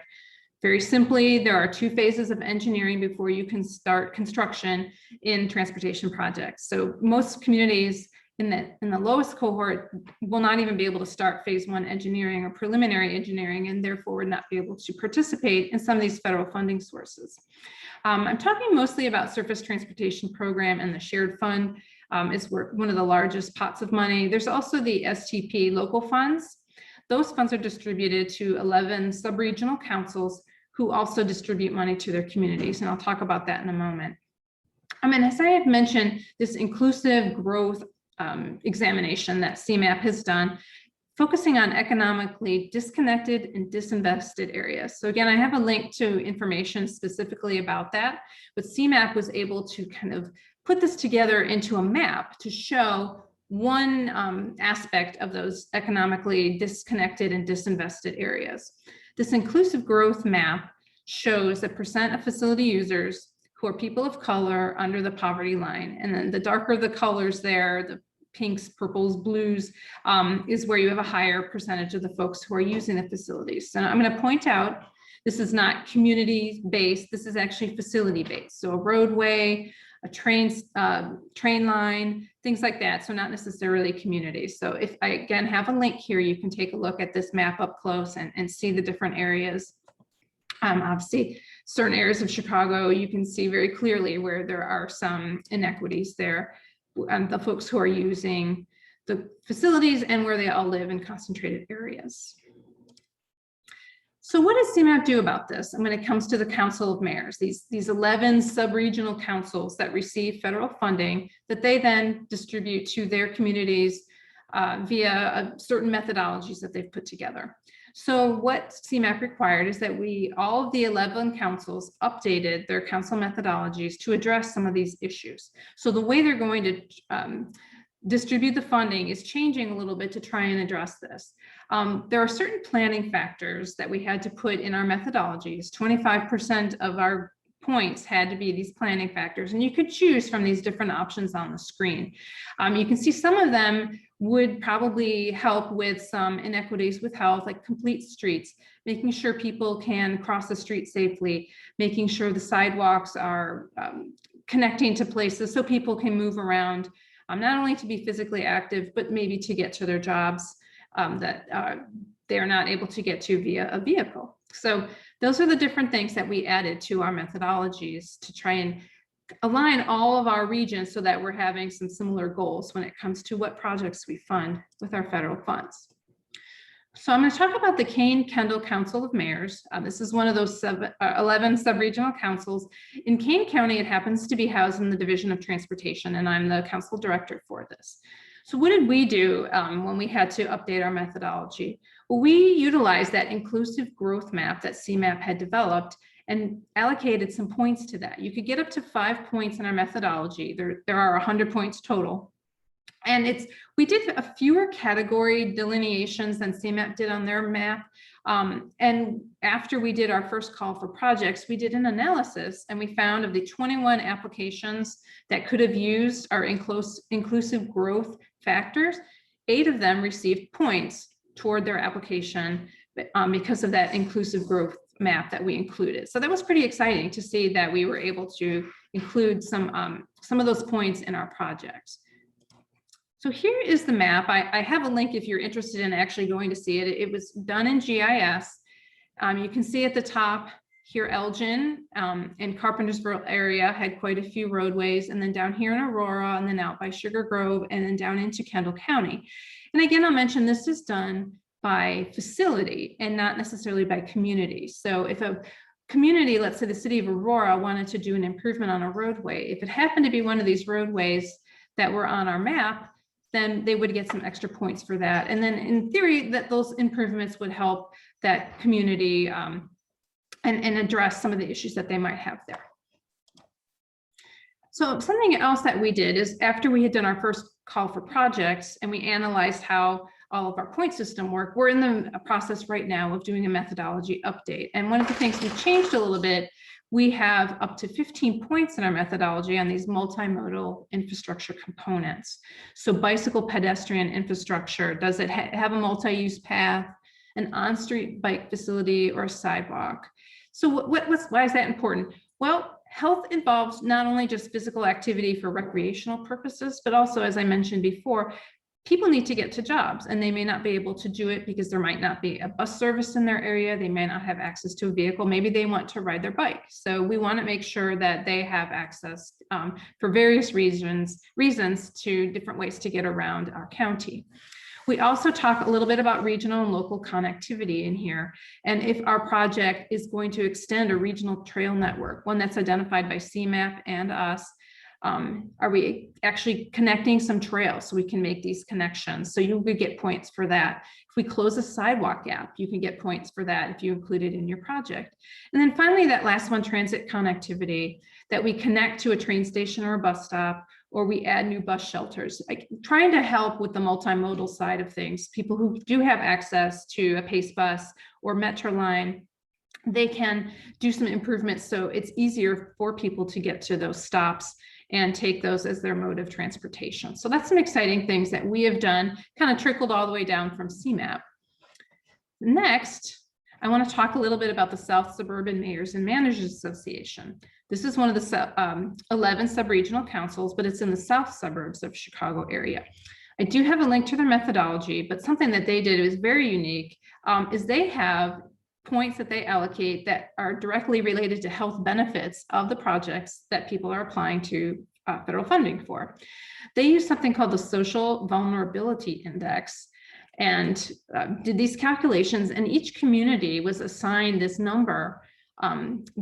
Very simply, there are 2 phases of engineering before you can start construction in transportation projects. So most communities in the lowest cohort will not even be able to start phase 1 engineering or preliminary engineering, and therefore would not be able to participate in some of these federal funding sources. I'm talking mostly about surface transportation program, and the shared fund is one of the largest pots of money. There's also the STP local funds. Those funds are distributed to 11 sub-regional councils who also distribute money to their communities, and I'll talk about that in a moment. As I have mentioned, this inclusive growth examination that CMAP has done, focusing on economically disconnected and disinvested areas. So again, I have a link to information specifically about that, but CMAP was able to kind of put this together into a map to show one aspect of those economically disconnected and disinvested areas. This inclusive growth map shows the percent of facility users who are people of color under the poverty line. And then the darker the colors there, the pinks, purples, blues, is where you have a higher percentage of the folks who are using the facilities. So I'm going to point out, this is not community-based, this is actually facility-based. So a roadway, a train line, things like that. So not necessarily communities. So if I again have a link here, you can take a look at this map up close and see the different areas. Obviously, certain areas of Chicago, you can see very clearly where there are some inequities there. The folks who are using the facilities and where they all live in concentrated areas. So what does CMAP do about this? And when it comes to the Council of Mayors, these 11 sub-regional councils that receive federal funding that they then distribute to their communities via certain methodologies that they've put together. So what CMAP required is that all of the 11 councils updated their council methodologies to address some of these issues. So the way they're going to distribute the funding is changing a little bit to try and address this. There are certain planning factors that we had to put in our methodologies. 25% of our points had to be these planning factors, and you could choose from these different options on the screen. You can see some of them would probably help with some inequities with health, like complete streets, making sure people can cross the street safely, making sure the sidewalks are connecting to places so people can move around, not only to be physically active, but maybe to get to their jobs that they are not able to get to via a vehicle. So those are the different things that we added to our methodologies to try and align all of our regions so that we're having some similar goals when it comes to what projects we fund with our federal funds. So I'm going to talk about the Kane County Council of Mayors. This is one of those 11 sub-regional councils. In Kane County, it happens to be housed in the Division of Transportation, and I'm the council director for this. So what did we do when we had to update our methodology? Well, we utilized that inclusive growth map that CMAP had developed and allocated some points to that. You could get up to 5 points in our methodology. There are 100 points total. And we did a fewer category delineations than CMAP did on their map. And after we did our first call for projects, we did an analysis, and we found of the 21 applications that could have used our inclusive growth factors, 8 of them received points toward their application because of that inclusive growth map that we included. So that was pretty exciting to see that we were able to include some of those points in our projects. So here is the map. I have a link if you're interested in actually going to see it. It was done in GIS. You can see at the top here, Elgin and Carpentersville area had quite a few roadways, and then down here in Aurora, and then out by Sugar Grove, and then down into Kendall County. And again, I'll mention this is done by facility and not necessarily by community. So if a community, let's say the city of Aurora, wanted to do an improvement on a roadway, if it happened to be one of these roadways that were on our map, then they would get some extra points for that. And then in theory, that those improvements would help that community and address some of the issues that they might have there. So something else that we did is after we had done our first call for projects and we analyzed how all of our point system work, we're in the process right now of doing a methodology update. And one of the things we changed a little bit, we have up to 15 points in our methodology on these multimodal infrastructure components. So bicycle pedestrian infrastructure, does it have a multi-use path, an on-street bike facility, or a sidewalk? So why is that important? Well, health involves not only just physical activity for recreational purposes, but also, as I mentioned before, people need to get to jobs, and they may not be able to do it because there might not be a bus service in their area. They may not have access to a vehicle. Maybe they want to ride their bike. So we want to make sure that they have access for various reasons to different ways to get around our county. We also talk a little bit about regional and local connectivity in here. And if our project is going to extend a regional trail network, one that's identified by CMAP and us, are we actually connecting some trails so we can make these connections? So you would get points for that. If we close a sidewalk gap, you can get points for that if you include it in your project. And then finally, that last one, transit connectivity, that we connect to a train station or a bus stop, or we add new bus shelters, trying to help with the multimodal side of things. People who do have access to a PACE bus or Metro line, they can do some improvements so it's easier for people to get to those stops and take those as their mode of transportation. So that's some exciting things that we have done, kind of trickled all the way down from CMAP. Next, I want to talk a little bit about the South Suburban Mayors and Managers Association. This is one of the 11 sub-regional councils, but it's in the south suburbs of Chicago area. I do have a link to their methodology, but something that they did is very unique, is they have points that they allocate that are directly related to health benefits of the projects that people are applying to federal funding for. They use something called the Social Vulnerability Index and did these calculations, and each community was assigned this number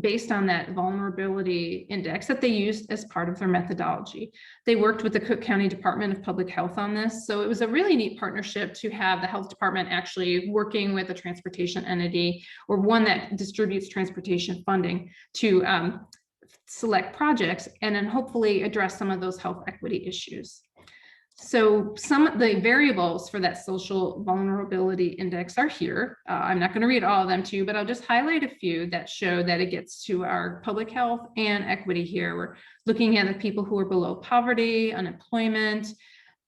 based on that vulnerability index that they used as part of their methodology. They worked with the Cook County Department of Public Health on this. So it was a really neat partnership to have the health department actually working with a transportation entity or one that distributes transportation funding to select projects and then hopefully address some of those health equity issues. So some of the variables for that social vulnerability index are here. I'm not going to read all of them to you, but I'll just highlight a few that show that it gets to our public health and equity here. We're looking at the people who are below poverty, unemployment,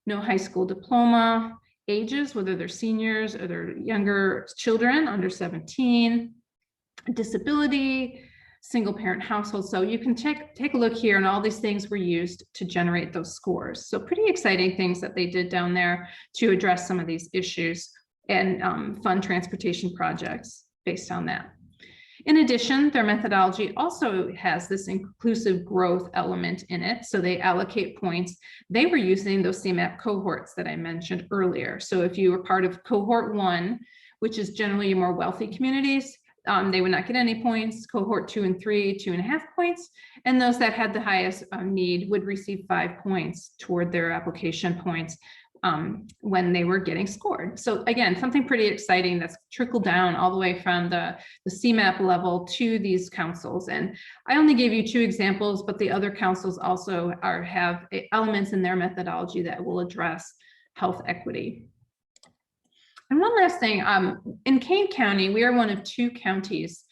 no high school diploma, ages, whether they're seniors or they're younger children under 17, disability, single parent household. So you can take a look here, and all these things were used to generate those scores. So pretty exciting things that they did down there to address some of these issues and fund transportation projects based on that. In addition, their methodology also has this inclusive growth element in it. So they allocate points. They were using those CMAP cohorts that I mentioned earlier. So if you were part of cohort 1, which is generally more wealthy communities, they would not get any points. Cohort 2 and 3, 2.5 points. And those that had the highest need would receive 5 points toward their application points when they were getting scored. So again, something pretty exciting that's trickled down all the way from the CMAP level to these councils. And I only gave you 2 examples, but the other councils also have elements in their methodology that will address health equity. And one last thing, in Kane County, we are one of 2 counties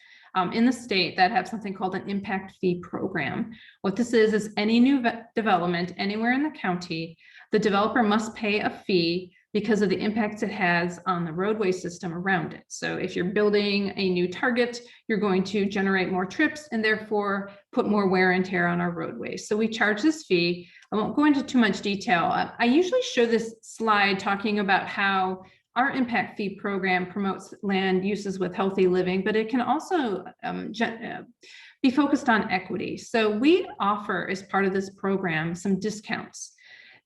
in the state that have something called an impact fee program. What this is any new development anywhere in the county, the developer must pay a fee because of the impacts it has on the roadway system around it. So if you're building a new target, you're going to generate more trips and therefore put more wear and tear on our roadways. So we charge this fee. I won't go into too much detail. I usually show this slide talking about how our impact fee program promotes land uses with healthy living, but it can also be focused on equity. So we offer, as part of this program, some discounts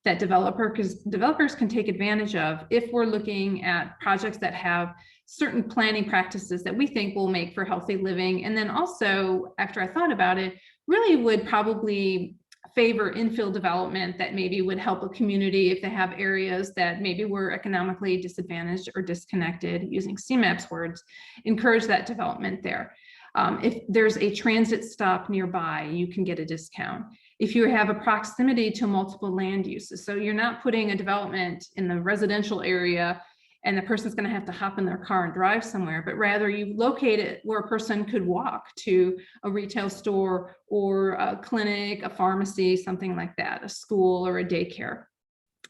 that developers can take advantage of if we're looking at projects that have certain planning practices that we think will make for healthy living. And then also, after I thought about it, really would probably favor infill development that maybe would help a community if they have areas that maybe were economically disadvantaged or disconnected, using CMAP's words, encourage that development there. If there's a transit stop nearby, you can get a discount. If you have a proximity to multiple land uses, so you're not putting a development in the residential area and the person's going to have to hop in their car and drive somewhere, but rather you locate it where a person could walk to a retail store or a clinic, a pharmacy, something like that, a school or a daycare.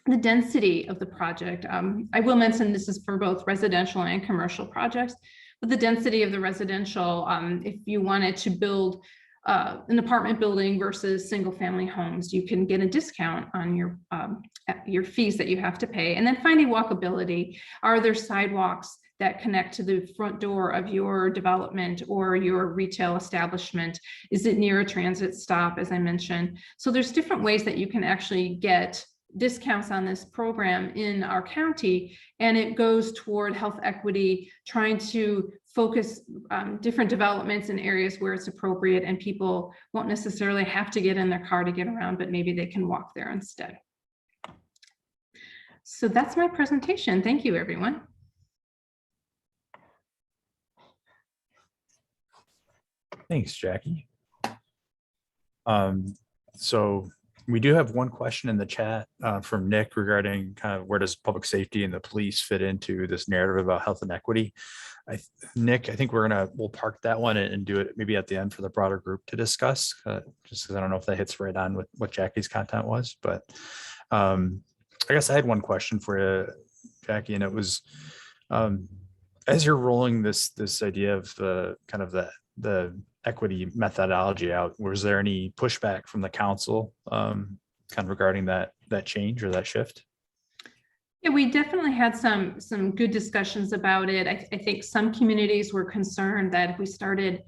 The density of the project, I will mention this is for both residential and commercial projects, but the density of the residential, if you wanted to build an apartment building versus single family homes, you can get a discount on your fees that you have to pay. And then finding walkability. Are there sidewalks that connect to the front door of your development or your retail establishment? Is it near a transit stop, as I mentioned? So there's different ways that you can actually get discounts on this program in our county, and it goes toward health equity, trying to focus different developments in areas where it's appropriate and people won't necessarily have to get in their car to get around, but maybe they can walk there instead. So that's my presentation. Thank you, everyone. Thanks, Jackie. So we do have one question in the chat from Nick regarding kind of where does public safety and the police fit into this narrative about health and equity. Nick, I think we'll park that one and do it maybe at the end for the broader group to discuss, just because I don't know if that hits right on with what Jackie's content was. But I guess I had one question for you, Jackie, and it was as you're rolling this idea of the kind of the equity methodology out, was there any pushback from the council kind of regarding that change or that shift? Yeah, we definitely had some good discussions about it. I think some communities were concerned that if we started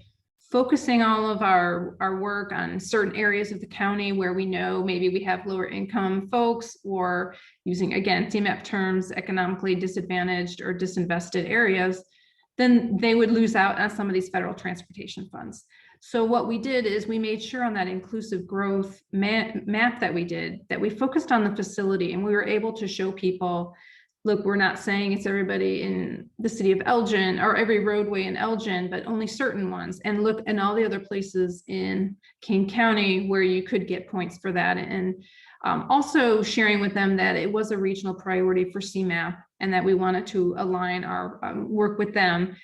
focusing all of our work on certain areas of the county where we know maybe we have lower income folks, or using, again, CMAP terms, economically disadvantaged or disinvested areas, then they would lose out on some of these federal transportation funds. So what we did is we made sure on that inclusive growth map that we did, that we focused on the facility, and we were able to show people, look, we're not saying it's everybody in the city of Elgin or every roadway in Elgin, but only certain ones, and look in all the other places in Kane County where you could get points for that. And also sharing with them that it was a regional priority for CMAP and that we wanted to align our work with them.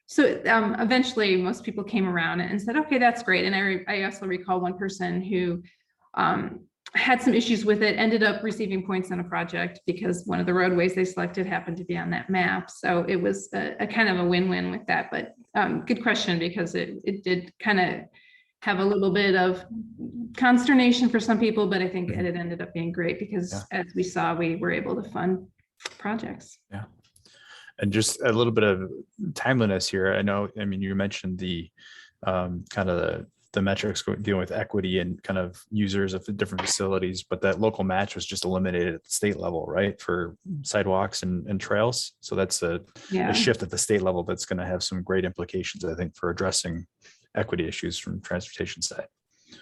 So eventually most people came around and said, okay, that's great. And I also recall one person who had some issues with it, ended up receiving points on a project because one of the roadways they selected happened to be on that map. So it was a kind of a win-win with that. But good question, because it did kind of have a little bit of consternation for some people, but I think it ended up being great because as we saw, we were able to fund projects. Yeah. And just a little bit of timeliness here. I mean, you mentioned the kind of the metrics dealing with equity and kind of users of the different facilities, but that local match was just eliminated at the state level, right? For sidewalks and trails. So that's a shift at the state level that's going to have some great implications, I think, for addressing equity issues from transportation side.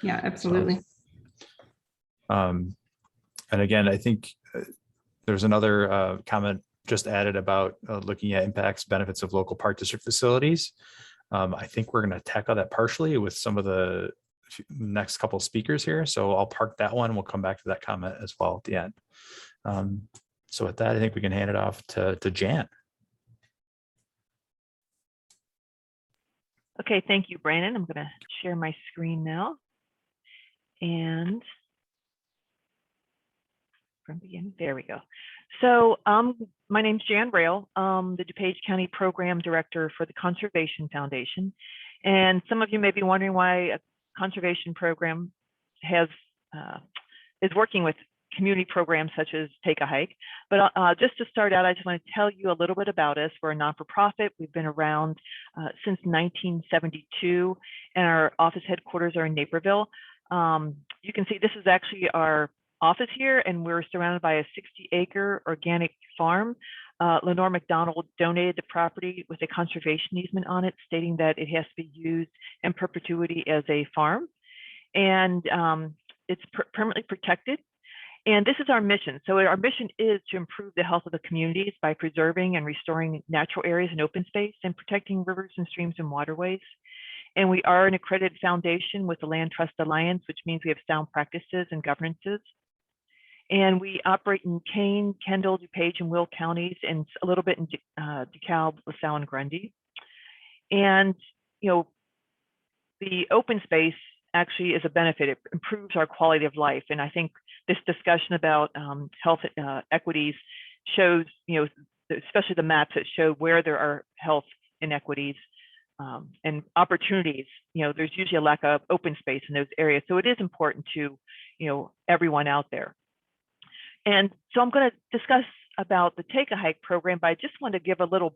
Yeah, absolutely. So, and again, I think there's another comment just added about looking at impacts, benefits of local park district facilities. I think we're going to tackle that partially with some of the next couple of speakers here. So I'll park that one. We'll come back to that comment as well at the end. So with that, I think we can hand it off to Jan. Okay, thank you, Brandon. I'm going to share my screen now. And from beginning, there we go. So my name's Jan Rail. The DuPage County Program Director for the Conservation Foundation. And some of you may be wondering why a conservation program is working with community programs such as Take a Hike. But just to start out, I just want to tell you a little bit about us. We're a non-for-profit. We've been around since 1972, and our office headquarters are in Naperville. You can see this is actually our office here, and we're surrounded by a 60-acre organic farm. Lenore McDonald donated the property with a conservation easement on it, stating that it has to be used in perpetuity as a farm. And it's permanently protected. And this is our mission. So our mission is to improve the health of the communities by preserving and restoring natural areas and open space and protecting rivers and streams and waterways. And we are an accredited foundation with the Land Trust Alliance, which means we have sound practices and governances. And we operate in Kane, Kendall, DuPage, and Will counties, and a little bit in DeKalb, LaSalle, and Grundy. And, you know, the open space actually is a benefit. It improves our quality of life. And I think this discussion about health equities shows, you know, especially the maps that show where there are health inequities and opportunities. You know, there's usually a lack of open space in those areas. So it is important to, you know, everyone out there. And so I'm going to discuss about the Take a Hike program, but I just want to give a little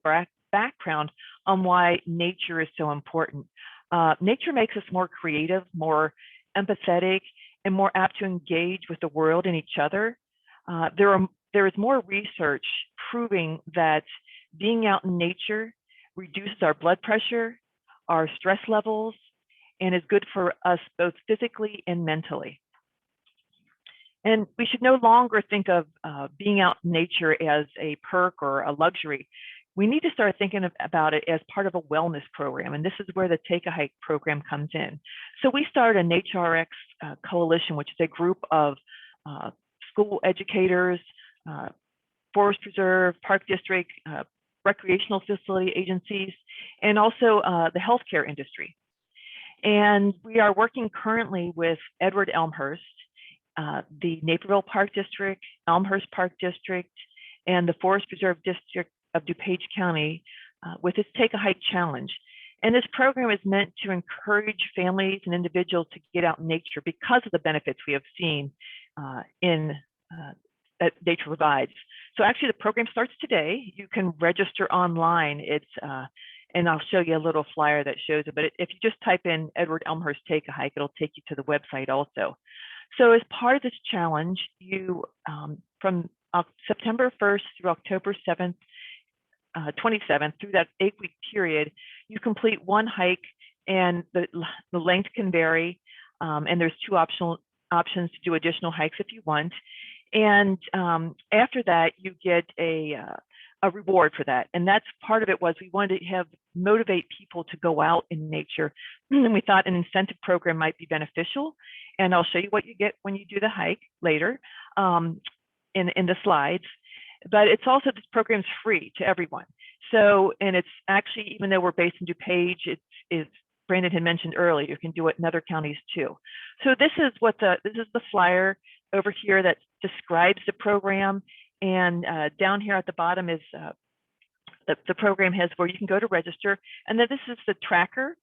background on why nature is so important. Nature makes us more creative, more empathetic, and more apt to engage with the world and each other. There is more research proving that being out in nature reduces our blood pressure, our stress levels, and is good for us both physically and mentally. And we should no longer think of being out in nature as a perk or a luxury. We need to start thinking about it as part of a wellness program. And this is where the Take a Hike program comes in. So we started a NatureRx coalition, which is a group of school educators, forest preserve, park district, recreational facility agencies, and also the healthcare industry. And we are working currently with Edward Elmhurst, the Naperville Park District, Elmhurst Park District, and the Forest Preserve District of DuPage County with this Take a Hike Challenge. And this program is meant to encourage families and individuals to get out in nature because of the benefits we have seen that nature provides. So actually the program starts today. You can register online. It's and I'll show you a little flyer that shows it, but if you just type in Edward Elmhurst Take a Hike, it'll take you to the website also. So as part of this challenge, you from September 1st through October 7th, 27th, through that 8-week period, you complete one hike, and the length can vary, and there's two options to do additional hikes if you want. And after that, you get a reward for that. And that's part of it. Was we wanted to motivate people to go out in nature, and we thought an incentive program might be beneficial. And I'll show you what you get when you do the hike later in the slides. But it's also, this program is free to everyone. So, and it's actually, even though we're based in DuPage, it's Brandon had mentioned earlier, you can do it in other counties too. So this is the flyer over here that describes the program. And down here at the bottom is the program has where you can go to register. And then this is the tracker.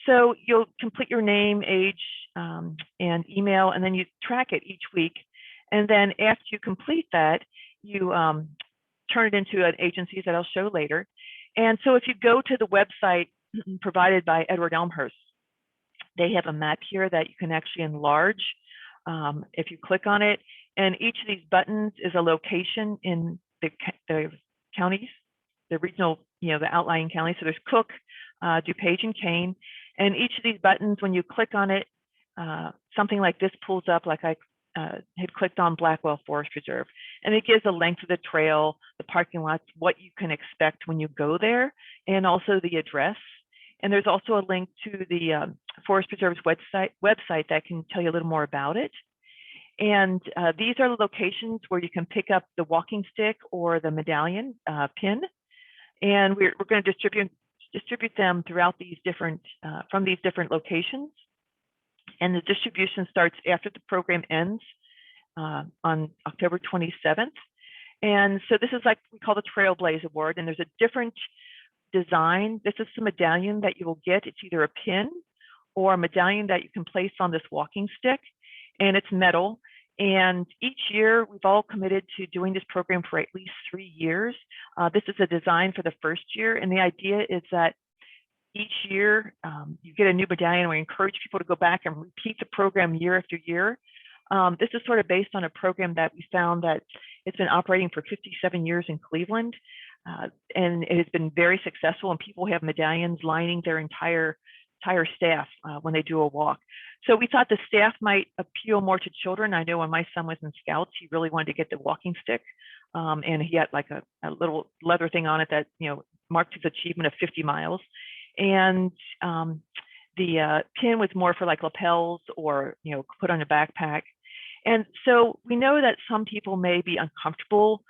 So you'll complete your name, age, and email, and then you track it each week. And then after you complete that, you turn it into an agency that I'll show later. And so if you go to the website provided by Edward Elmhurst, they have a map here that you can actually enlarge if you click on it. And each of these buttons is a location in the counties, the regional, the outlying counties. So there's Cook, DuPage, and Kane. And each of these buttons, when you click on it, something like this pulls up, like I had clicked on Blackwell Forest Preserve, and it gives a length of the trail, the parking lots, what you can expect when you go there, and also the address. And there's also a link to the Forest Preserve's website that can tell you a little more about it. And these are the locations where you can pick up the walking stick or the medallion pin. And we're going to distribute distribute them throughout these different, from these different locations. And the distribution starts after the program ends on October 27th. And so this is like we call the Trailblaze Award, and there's a different design. This is the medallion that you will get. It's either a pin or a medallion that you can place on this walking stick, and it's metal. And each year we've all committed to doing this program for at least 3 years. This is a design for the first year, and the idea is that each year you get a new medallion. We encourage people to go back and repeat the program year after year. This is sort of based on a program that we found that it's been operating for 57 years in Cleveland, and it has been very successful, and people have medallions lining their entire staff when they do a walk. So we thought the staff might appeal more to children. I know when my son was in Scouts, he really wanted to get the walking stick, and he had like a little leather thing on it that, you know, marked his achievement of 50 miles. And the pin was more for like lapels or, you know, put on a backpack. And so we know that some people may be uncomfortable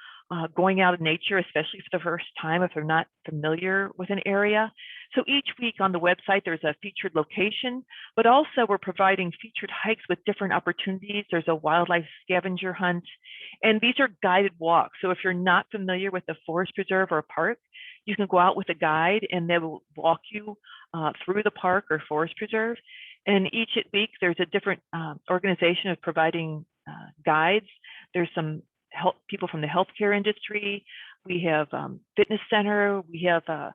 going out in nature, especially for the first time if they're not familiar with an area. So each week on the website, there's a featured location, but also we're providing featured hikes with different opportunities. There's a wildlife scavenger hunt, and these are guided walks. So if you're not familiar with the forest preserve or a park, you can go out with a guide and they will walk you through the park or forest preserve. And each week there's a different organization of providing guides. There's some people from the healthcare industry. We have fitness center. We have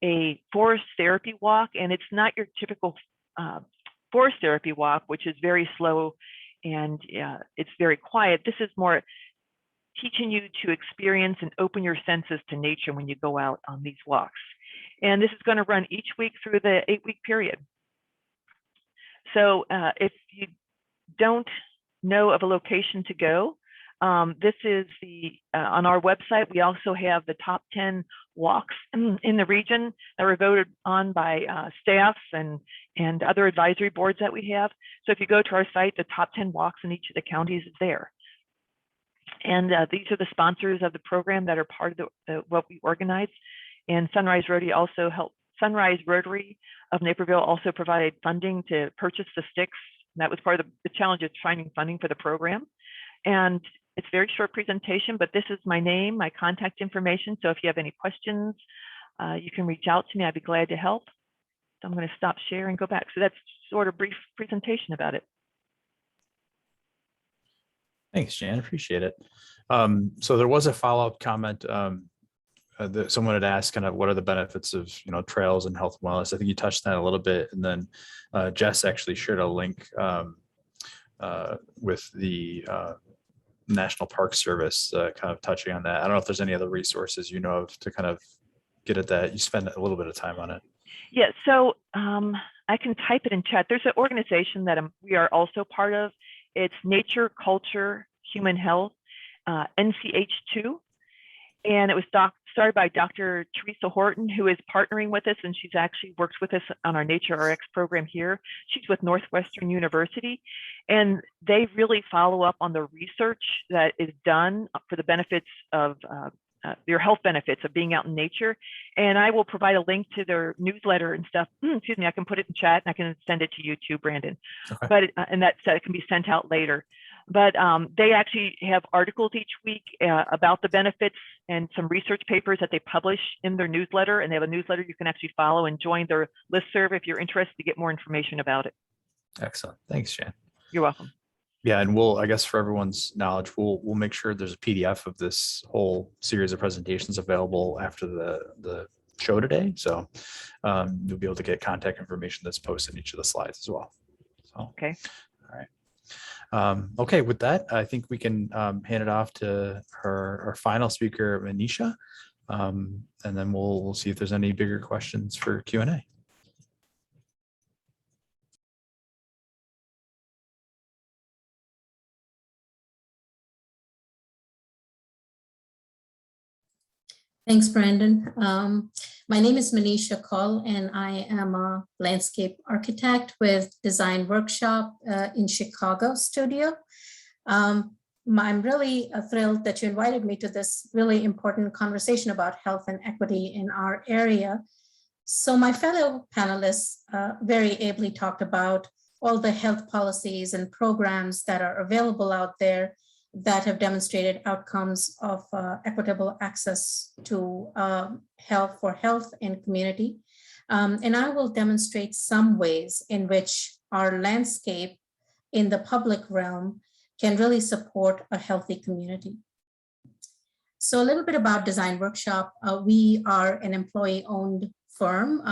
a forest therapy walk, and it's not your typical forest therapy walk, which is very slow and it's very quiet. This is more teaching you to experience and open your senses to nature when you go out on these walks. And this is going to run each week through the 8-week period. So if you don't know of a location to go, this is the on our website. We also have the top 10 walks in the region that were voted on by staffs and other advisory boards that we have. So if you go to our site, the top 10 walks in each of the counties is there. And these are the sponsors of the program that are part of what we organize. And Sunrise Rotary also helped. Sunrise Rotary of Naperville also provided funding to purchase the sticks. And that was part of the challenge of finding funding for the program. And it's a very short presentation, but this is my name, my contact information. So if you have any questions, you can reach out to me. I'd be glad to help. So I'm going to stop share and go back. So that's sort of brief presentation about it. Thanks, Jan. Appreciate it. So there was a follow-up comment that someone had asked, kind of what are the benefits of, you know, trails and health and wellness. I think you touched on that a little bit, and then Jess actually shared a link with the National Park Service, kind of touching on that. I don't know if there's any other resources you know of to kind of get at that. You spend a little bit of time on it. Yeah, so I can type it in chat. There's an organization that we are also part of. It's Nature, Culture, Human Health, NCH2. And it was started by Dr. Teresa Horton, who is partnering with us, and she's actually worked with us on our Nature RX program here. She's with Northwestern University, and they really follow up on the research that is done for the benefits of your health benefits of being out in nature. And I will provide a link to their newsletter and stuff. Excuse me, I can put it in chat and I can send it to you too, Brandon. Okay. But and that can be sent out later. But they actually have articles each week about the benefits and some research papers that they publish in their newsletter. And they have a newsletter you can actually follow and join their listserv if you're interested to get more information about it. Excellent. Thanks, Jan. You're welcome. Yeah, and we'll, I guess for everyone's knowledge, we'll make sure there's a PDF of this whole series of presentations available after the show today. So you'll be able to get contact information that's posted in each of the slides as well. So, okay. All right. Okay, with that, I think we can hand it off to our final speaker, Manisha, and then we'll see if there's any bigger questions for Q&A. Thanks, Brandon. My name is Manisha Kaul, and I am a landscape architect with Design Workshop in Chicago studio. I'm really thrilled that you invited me to this really important conversation about health and equity in our area. So my fellow panelists very ably talked about all the health policies and programs that are available out there that have demonstrated outcomes of equitable access to health and community. And I will demonstrate some ways in which our landscape in the public realm can really support a healthy community. So a little bit about Design Workshop. We are an employee-owned firm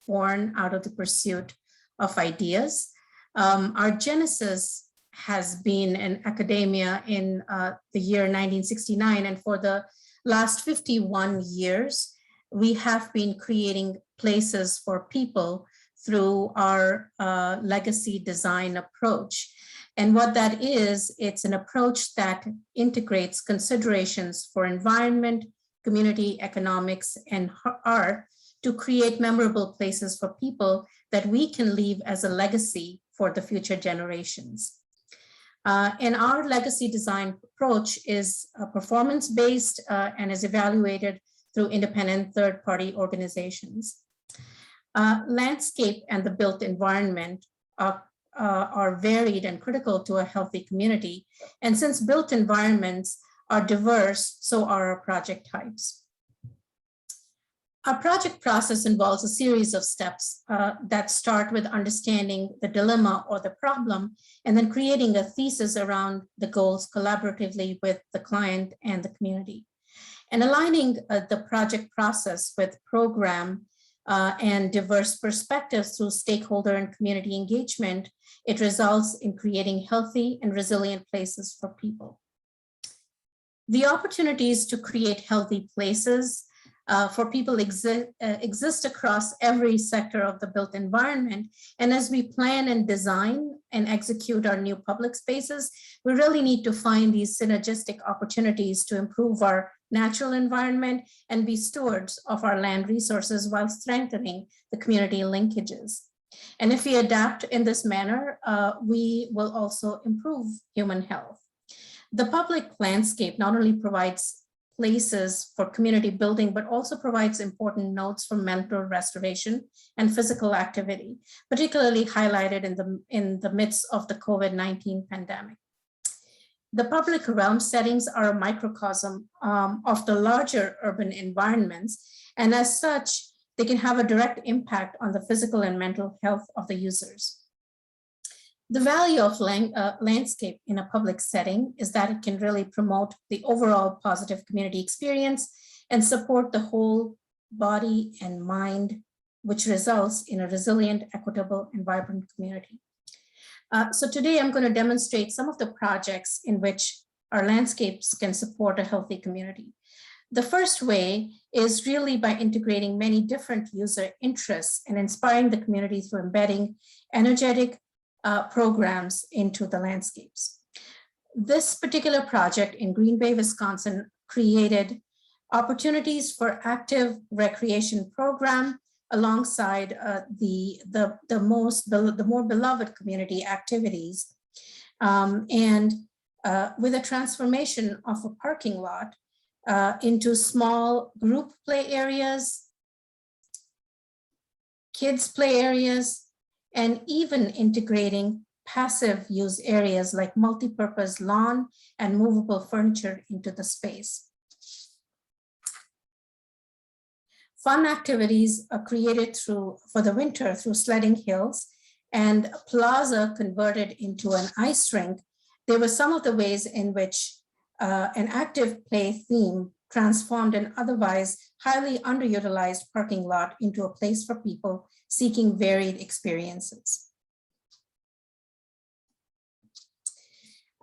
born out of the pursuit of ideas. Our genesis has been in academia in the year 1969, and for the last 51 years, we have been creating places for people through our legacy design approach. And what that is, it's an approach that integrates considerations for environment, community, economics, and art to create memorable places for people that we can leave as a legacy for the future generations. And our legacy design approach is performance-based and is evaluated through independent third-party organizations. Landscape and the built environment are varied and critical to a healthy community. And since built environments are diverse, so are our project types. Our project process involves a series of steps that start with understanding the dilemma or the problem, and then creating a thesis around the goals collaboratively with the client and the community. And aligning the project process with program and diverse perspectives through stakeholder and community engagement, it results in creating healthy and resilient places for people. The opportunities to create healthy places for people exist across every sector of the built environment. And as we plan and design and execute our new public spaces, we really need to find these synergistic opportunities to improve our natural environment and be stewards of our land resources while strengthening the community linkages. And if we adapt in this manner, we will also improve human health. The public landscape not only provides places for community building, but also provides important nodes for mental restoration and physical activity, particularly highlighted in the midst of the COVID-19 pandemic. The public realm settings are a microcosm of the larger urban environments, and as such, they can have a direct impact on the physical and mental health of the users. The value of landscape in a public setting is that it can really promote the overall positive community experience and support the whole body and mind, which results in a resilient, equitable, and vibrant community. So today I'm going to demonstrate some of the projects in which our landscapes can support a healthy community. The first way is really by integrating many different user interests and inspiring the community through embedding energetic programs into the landscapes. This particular project in Green Bay, Wisconsin, created opportunities for active recreation program alongside the more beloved community activities, and with a transformation of a parking lot into small group play areas, kids play areas, and even integrating passive use areas like multi-purpose lawn and movable furniture into the space. Fun activities are created for the winter through sledding hills and plaza converted into an ice rink. There were some of the ways in which an active play theme transformed an otherwise highly underutilized parking lot into a place for people seeking varied experiences.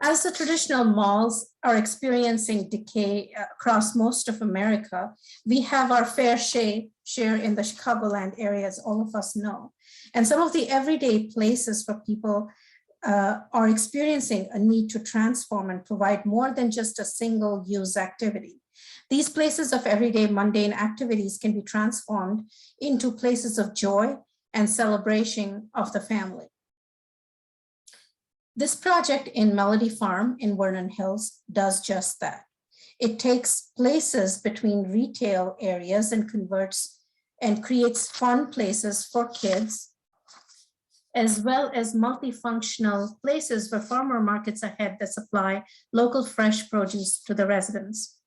As the traditional malls are experiencing decay across most of America, we have our fair share in the Chicagoland area, as all of us know. And some of the everyday places for people are experiencing a need to transform and provide more than just a single use activity. These places of everyday mundane activities can be transformed into places of joy and celebration of the family. This project in Melody Farm in Vernon Hills does just that. It takes places between retail areas and converts and creates fun places for kids, as well as multifunctional places for farmer markets ahead that supply local fresh produce to the residents.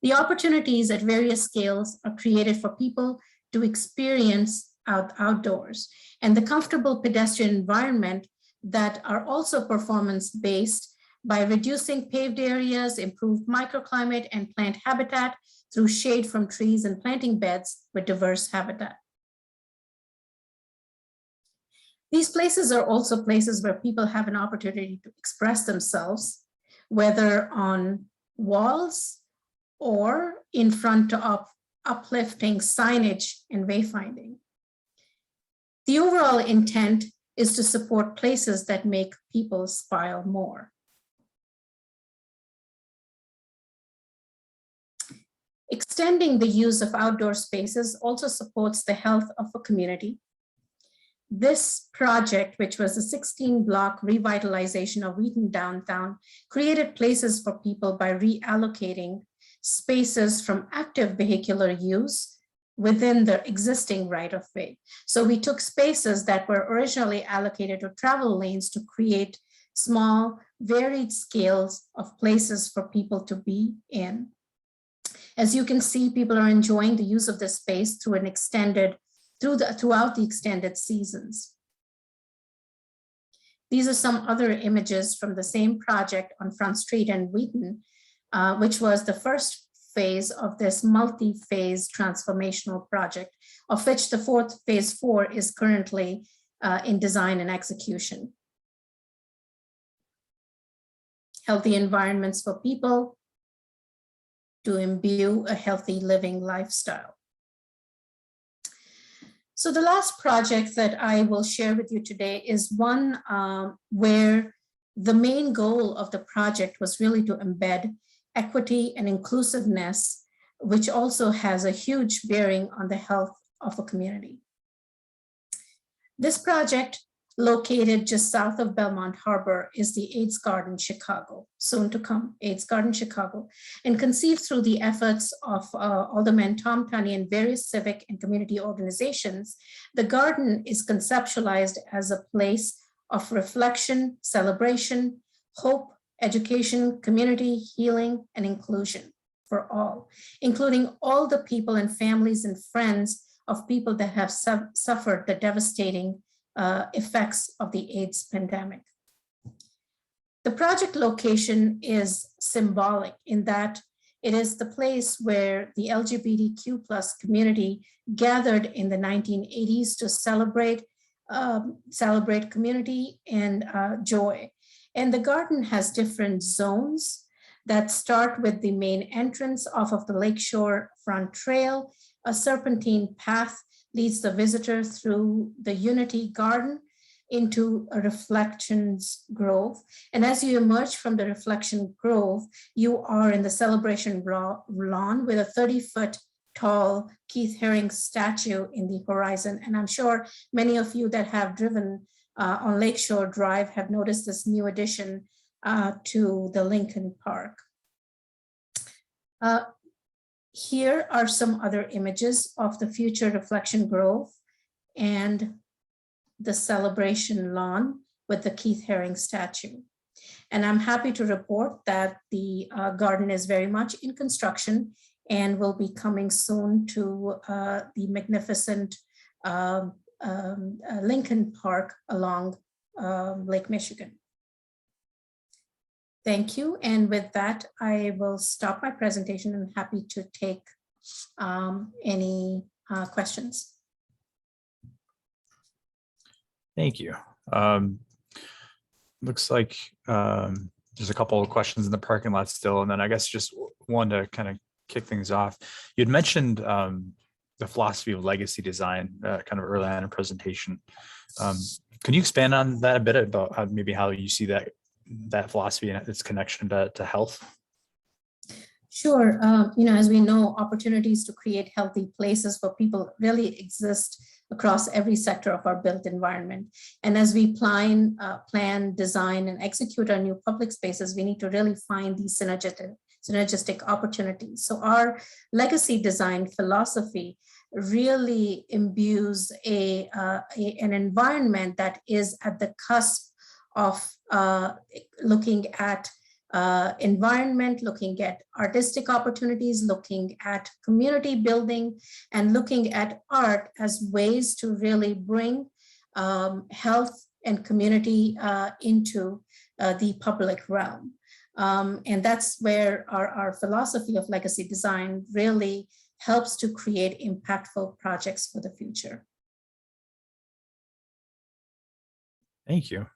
The opportunities at various scales are created for people to experience outdoors, and the comfortable pedestrian environment that are also performance-based by reducing paved areas, improved microclimate, and plant habitat through shade from trees and planting beds with diverse habitat. These places are also places where people have an opportunity to express themselves, whether on walls or in front of uplifting signage and wayfinding. The overall intent is to support places that make people smile more. Extending the use of outdoor spaces also supports the health of a community. This project, which was a 16-block revitalization of Wheaton downtown, created places for people by reallocating spaces from active vehicular use within the existing right-of-way. So we took spaces that were originally allocated to travel lanes to create small, varied scales of places for people to be in. As you can see, people are enjoying the use of this space through an extended, throughout the extended seasons. These are some other images from the same project on Front Street and Wheaton, which was the first phase of this multi-phase transformational project, of which the phase 4 is currently in design and execution. Healthy environments for people to imbue a healthy living lifestyle. So the last project that I will share with you today is one where the main goal of the project was really to embed equity and inclusiveness, which also has a huge bearing on the health of a community. This project, located just south of Belmont Harbor, is the AIDS Garden Chicago, soon to come, AIDS Garden Chicago, and conceived through the efforts of Alderman Tom Tunney and various civic and community organizations. The garden is conceptualized as a place of reflection, celebration, hope, education, community, healing, and inclusion for all, including all the people and families and friends of people that have suffered the devastating effects of the AIDS pandemic. The project location is symbolic in that it is the place where the LGBTQ+ community gathered in the 1980s to celebrate community and joy. And the garden has different zones that start with the main entrance off of the Lakeshore Front Trail. A serpentine path leads the visitor through the Unity Garden into a Reflections Grove. And as you emerge from the Reflection Grove, you are in the Celebration Lawn with a 30-foot tall Keith Haring statue in the horizon. And I'm sure many of you that have driven on Lakeshore Drive have noticed this new addition to the Lincoln Park. Here are some other images of the future Reflection Grove and the Celebration Lawn with the Keith Haring statue. And I'm happy to report that the garden is very much in construction and will be coming soon to the magnificent Lincoln Park along Lake Michigan. Thank you. And with that, I will stop my presentation and happy to take any questions. Thank you. Looks like there's a couple of questions in the parking lot still. And then I guess just one to kind of kick things off. You'd mentioned the philosophy of legacy design kind of early on in the presentation. Can you expand on that a bit about how you see that philosophy and its connection to health? Sure. As we know, opportunities to create healthy places for people really exist across every sector of our built environment. And as we plan, design, and execute our new public spaces, we need to really find these synergistic opportunities. So our legacy design philosophy really imbues an environment that is at the cusp of looking at environment, looking at artistic opportunities, looking at community building, and looking at art as ways to really bring health and community into the public realm. And that's where our philosophy of legacy design really helps to create impactful projects for the future. Thank you. All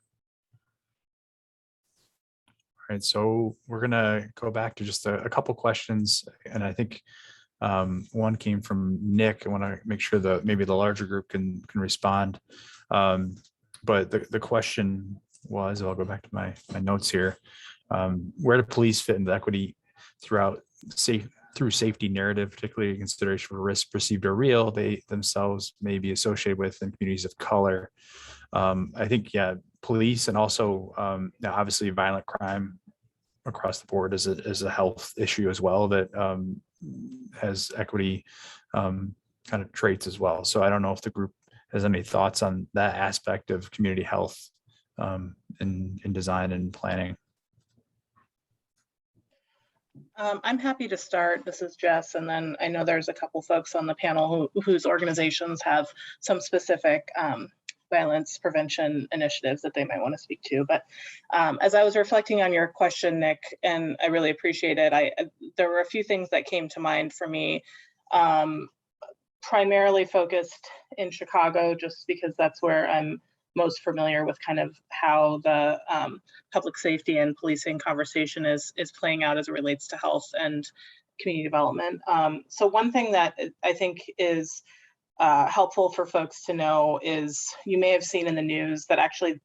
right, so we're gonna go back to just a couple questions, and I think one came from Nick. I want to make sure that maybe the larger group can respond. But the question was, I'll go back to my notes here. Where do police fit into equity through safety narrative, particularly in consideration for risks perceived or real they themselves may be associated with in communities of color? I think, yeah, police, and also now obviously violent crime across the board is a health issue as well that has equity kind of traits as well. So I don't know if the group has any thoughts on that aspect of community health in design and planning. I'm happy to start. This is Jess, and then I know there's a couple folks on the panel whose organizations have some specific violence prevention initiatives that they might want to speak to. But as I was reflecting on your question, Nick, and I really appreciate it, there were a few things that came to mind for me, primarily focused in Chicago, just because that's where I'm most familiar with kind of how the public safety and policing conversation is playing out as it relates to health and community development. So one thing that I think is helpful for folks to know is, you may have seen in the news that actually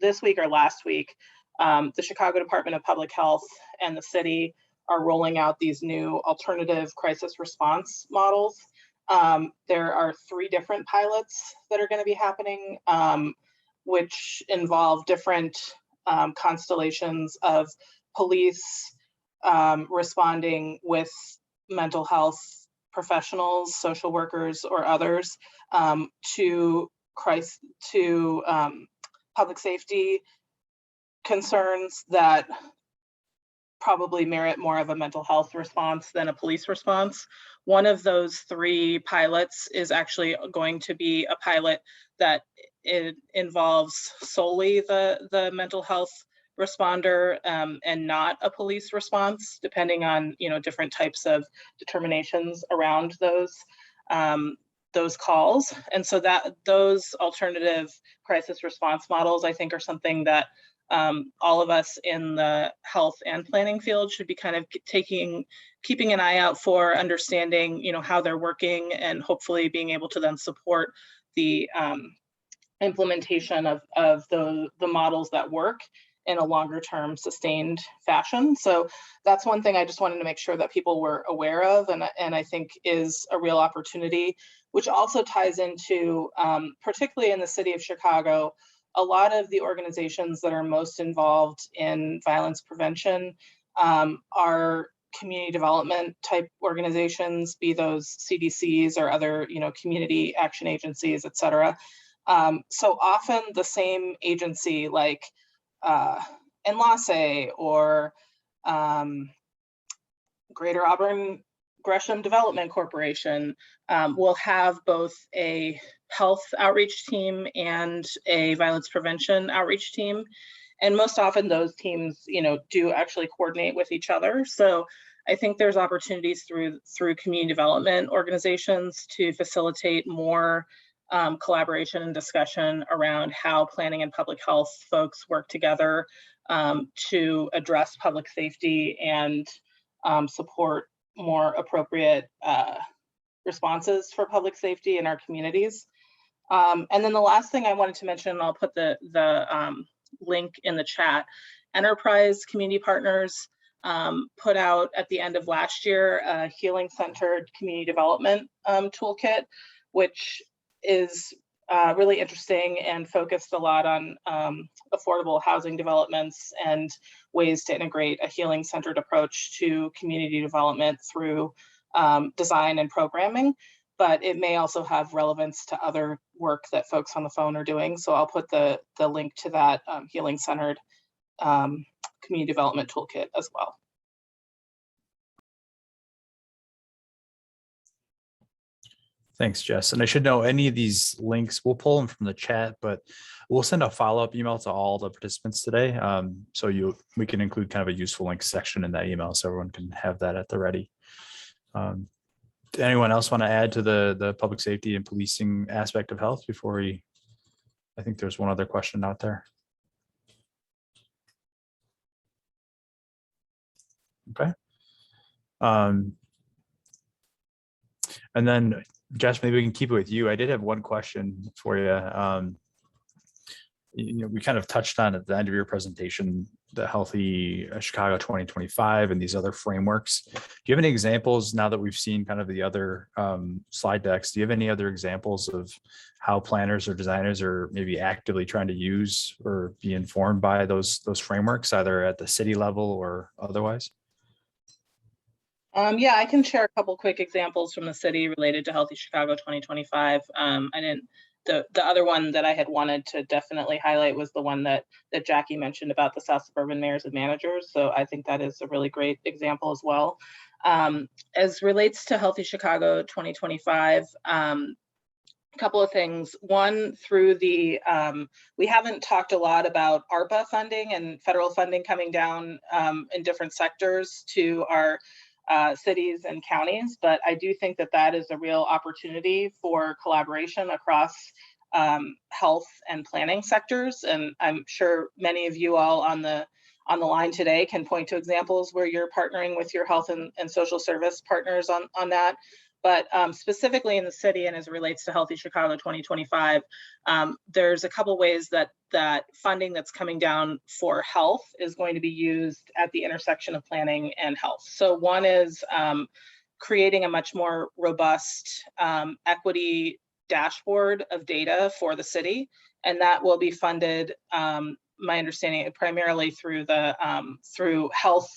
this week or last week, the Chicago Department of Public Health and the city are rolling out these new alternative crisis response models. There are 3 different pilots that are going to be happening, which involve different constellations of police responding with mental health professionals, social workers, or others to public safety concerns that probably merit more of a mental health response than a police response. One of those 3 pilots is actually going to be a pilot that it involves solely the mental health responder and not a police response, depending on different types of determinations around those calls. And so that those alternative crisis response models, I think, are something that all of us in the health and planning field should be kind of keeping an eye out for, understanding how they're working, and hopefully being able to then support the implementation of the models that work in a longer term sustained fashion. So that's one thing I just wanted to make sure that people were aware of, and I think is a real opportunity, which also ties into, particularly in the city of Chicago, a lot of the organizations that are most involved in violence prevention are community development type organizations, be those CDCs or other community action agencies, et cetera. So often the same agency, like APA or Greater Auburn Gresham Development Corporation will have both a health outreach team and a violence prevention outreach team. And most often those teams, do actually coordinate with each other. So I think there's opportunities through community development organizations to facilitate more collaboration and discussion around how planning and public health folks work together to address public safety and support more appropriate responses for public safety in our communities. And then the last thing I wanted to mention, and I'll put the link in the chat, Enterprise Community Partners put out at the end of last year a healing-centered community development toolkit, which is really interesting and focused a lot on affordable housing developments and ways to integrate a healing-centered approach to community development through design and programming. But it may also have relevance to other work that folks on the phone are doing. So I'll put the link to that healing-centered community development toolkit as well. Thanks, Jess. And I should know any of these links, we'll pull them from the chat, but we'll send a follow-up email to all the participants today. So we can include kind of a useful links section in that email so everyone can have that at the ready. Anyone else want to add to the public safety and policing aspect of health before I think there's one other question out there. Okay. And then Jess, maybe we can keep it with you. I did have one question for you. We kind of touched on at the end of your presentation, the Healthy Chicago 2025 and these other frameworks. Do you have any examples now that we've seen kind of the other slide decks? Do you have any other examples of how planners or designers are maybe actively trying to use or be informed by those frameworks, either at the city level or otherwise? Yeah, I can share a couple quick examples from the city related to Healthy Chicago 2025. The other one that I had wanted to definitely highlight was the one that Jackie mentioned about the South Suburban mayors and managers. So I think that is a really great example as well. As relates to Healthy Chicago 2025, a couple of things. One, through the, we haven't talked a lot about ARPA funding and federal funding coming down in different sectors to our cities and counties, but I do think that that is a real opportunity for collaboration across health and planning sectors. And I'm sure many of you all on the line today can point to examples where you're partnering with your health and social service partners on that. But specifically in the city and as it relates to Healthy Chicago 2025, there's a couple ways that funding that's coming down for health is going to be used at the intersection of planning and health. So one is creating a much more robust equity dashboard of data for the city, and that will be funded, my understanding, primarily through the through health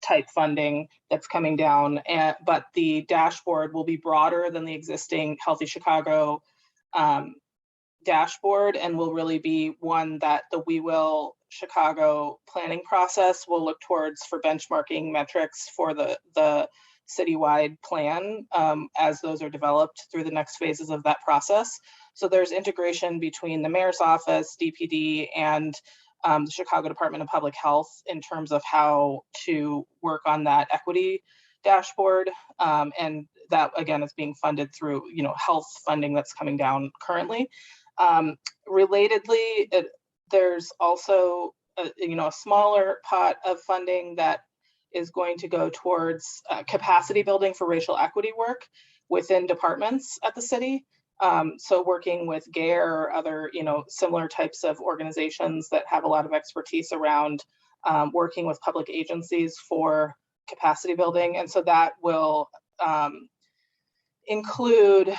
type funding that's coming down, but the dashboard will be broader than the existing Healthy Chicago dashboard, and will really be one that the We Will Chicago planning process will look towards for benchmarking metrics for the citywide plan as those are developed through the next phases of that process. So there's integration between the mayor's office, DPD, and the Chicago Department of Public Health in terms of how to work on that equity dashboard. And that, again, is being funded through, health funding that's coming down currently. Relatedly, there's also, a smaller pot of funding that is going to go towards capacity building for racial equity work within departments at the city. So working with GARE or other, similar types of organizations that have a lot of expertise around working with public agencies for capacity building. And so that will include,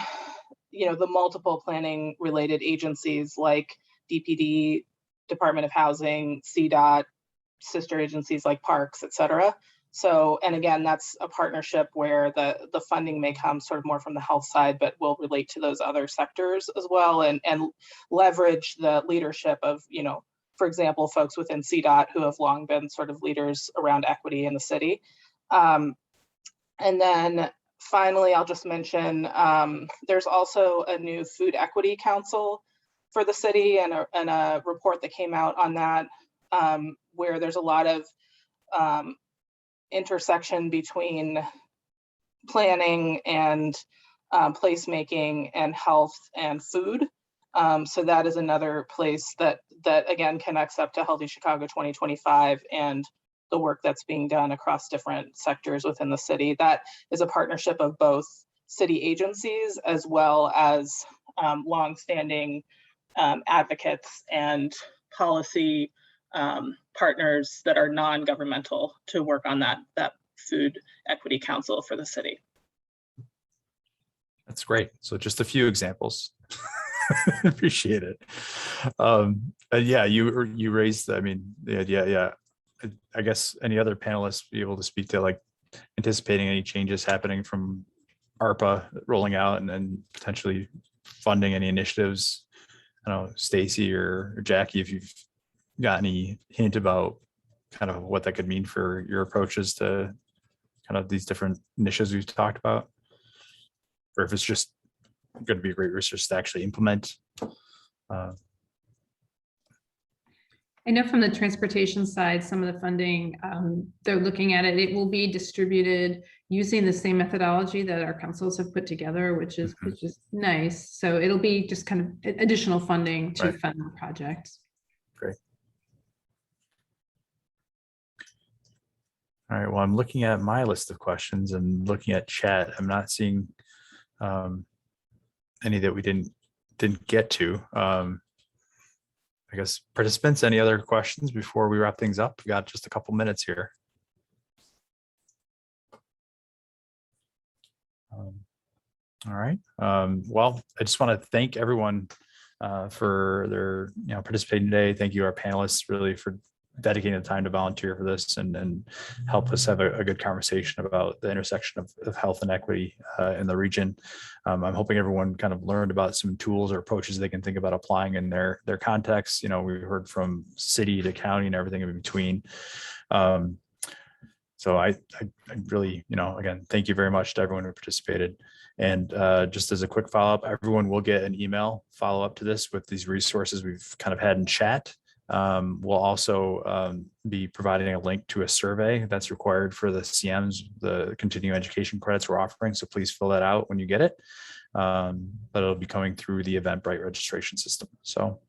the multiple planning related agencies like DPD, Department of Housing, CDOT, sister agencies like Parks, et cetera. So, and again, that's a partnership where the funding may come sort of more from the health side, but will relate to those other sectors as well, and leverage the leadership of, for example, folks within CDOT who have long been sort of leaders around equity in the city. And then finally, I'll just mention, there's also a new food equity council for the city, and a report that came out on that, where there's a lot of intersection between planning and placemaking and health and food. So that is another place that again connects up to Healthy Chicago 2025 and the work that's being done across different sectors within the city. That is a partnership of both city agencies as well as longstanding advocates and policy partners that are non-governmental to work on that food equity council for the city. That's great. So just a few examples. Appreciate it. Yeah, you raised, I mean, the idea, yeah. I guess any other panelists be able to speak to like anticipating any changes happening from ARPA rolling out and then potentially funding any initiatives. I don't know, Stacy or Jackie, if you've got any hint about kind of what that could mean for your approaches to kind of these different initiatives we've talked about, or if it's just going to be a great resource to actually implement. I know from the transportation side, some of the funding, they're looking at it, it will be distributed using the same methodology that our councils have put together, which is nice. So it'll be just kind of additional funding to fund the project. Great. All right, well, I'm looking at my list of questions and looking at chat. I'm not seeing any that we didn't get to. I guess participants, any other questions before we wrap things up? We've got just a couple minutes here. All right. Well, I just want to thank everyone for their participating today. Thank you, our panelists, really for dedicating the time to volunteer for this and help us have a good conversation about the intersection of health and equity in the region. I'm hoping everyone kind of learned about some tools or approaches they can think about applying in their context. We heard from city to county and everything in between. So I really, again, thank you very much to everyone who participated. And just as a quick follow-up, everyone will get an email follow-up to this with these resources we've kind of had in chat. We'll also be providing a link to a survey that's required for the CMs, the continuing education credits we're offering. So please fill that out when you get it. But it'll be coming through the Eventbrite registration system. So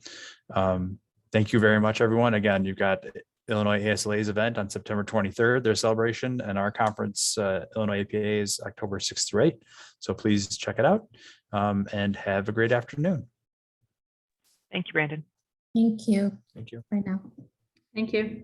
thank you very much, everyone. Again, you've got Illinois ASLA's event on September 23rd, their celebration, and our conference, Illinois APA, is October 6th through 8th. So please check it out and have a great afternoon. Thank you, Brandon. Thank you. Thank you. Bye now. Thank you.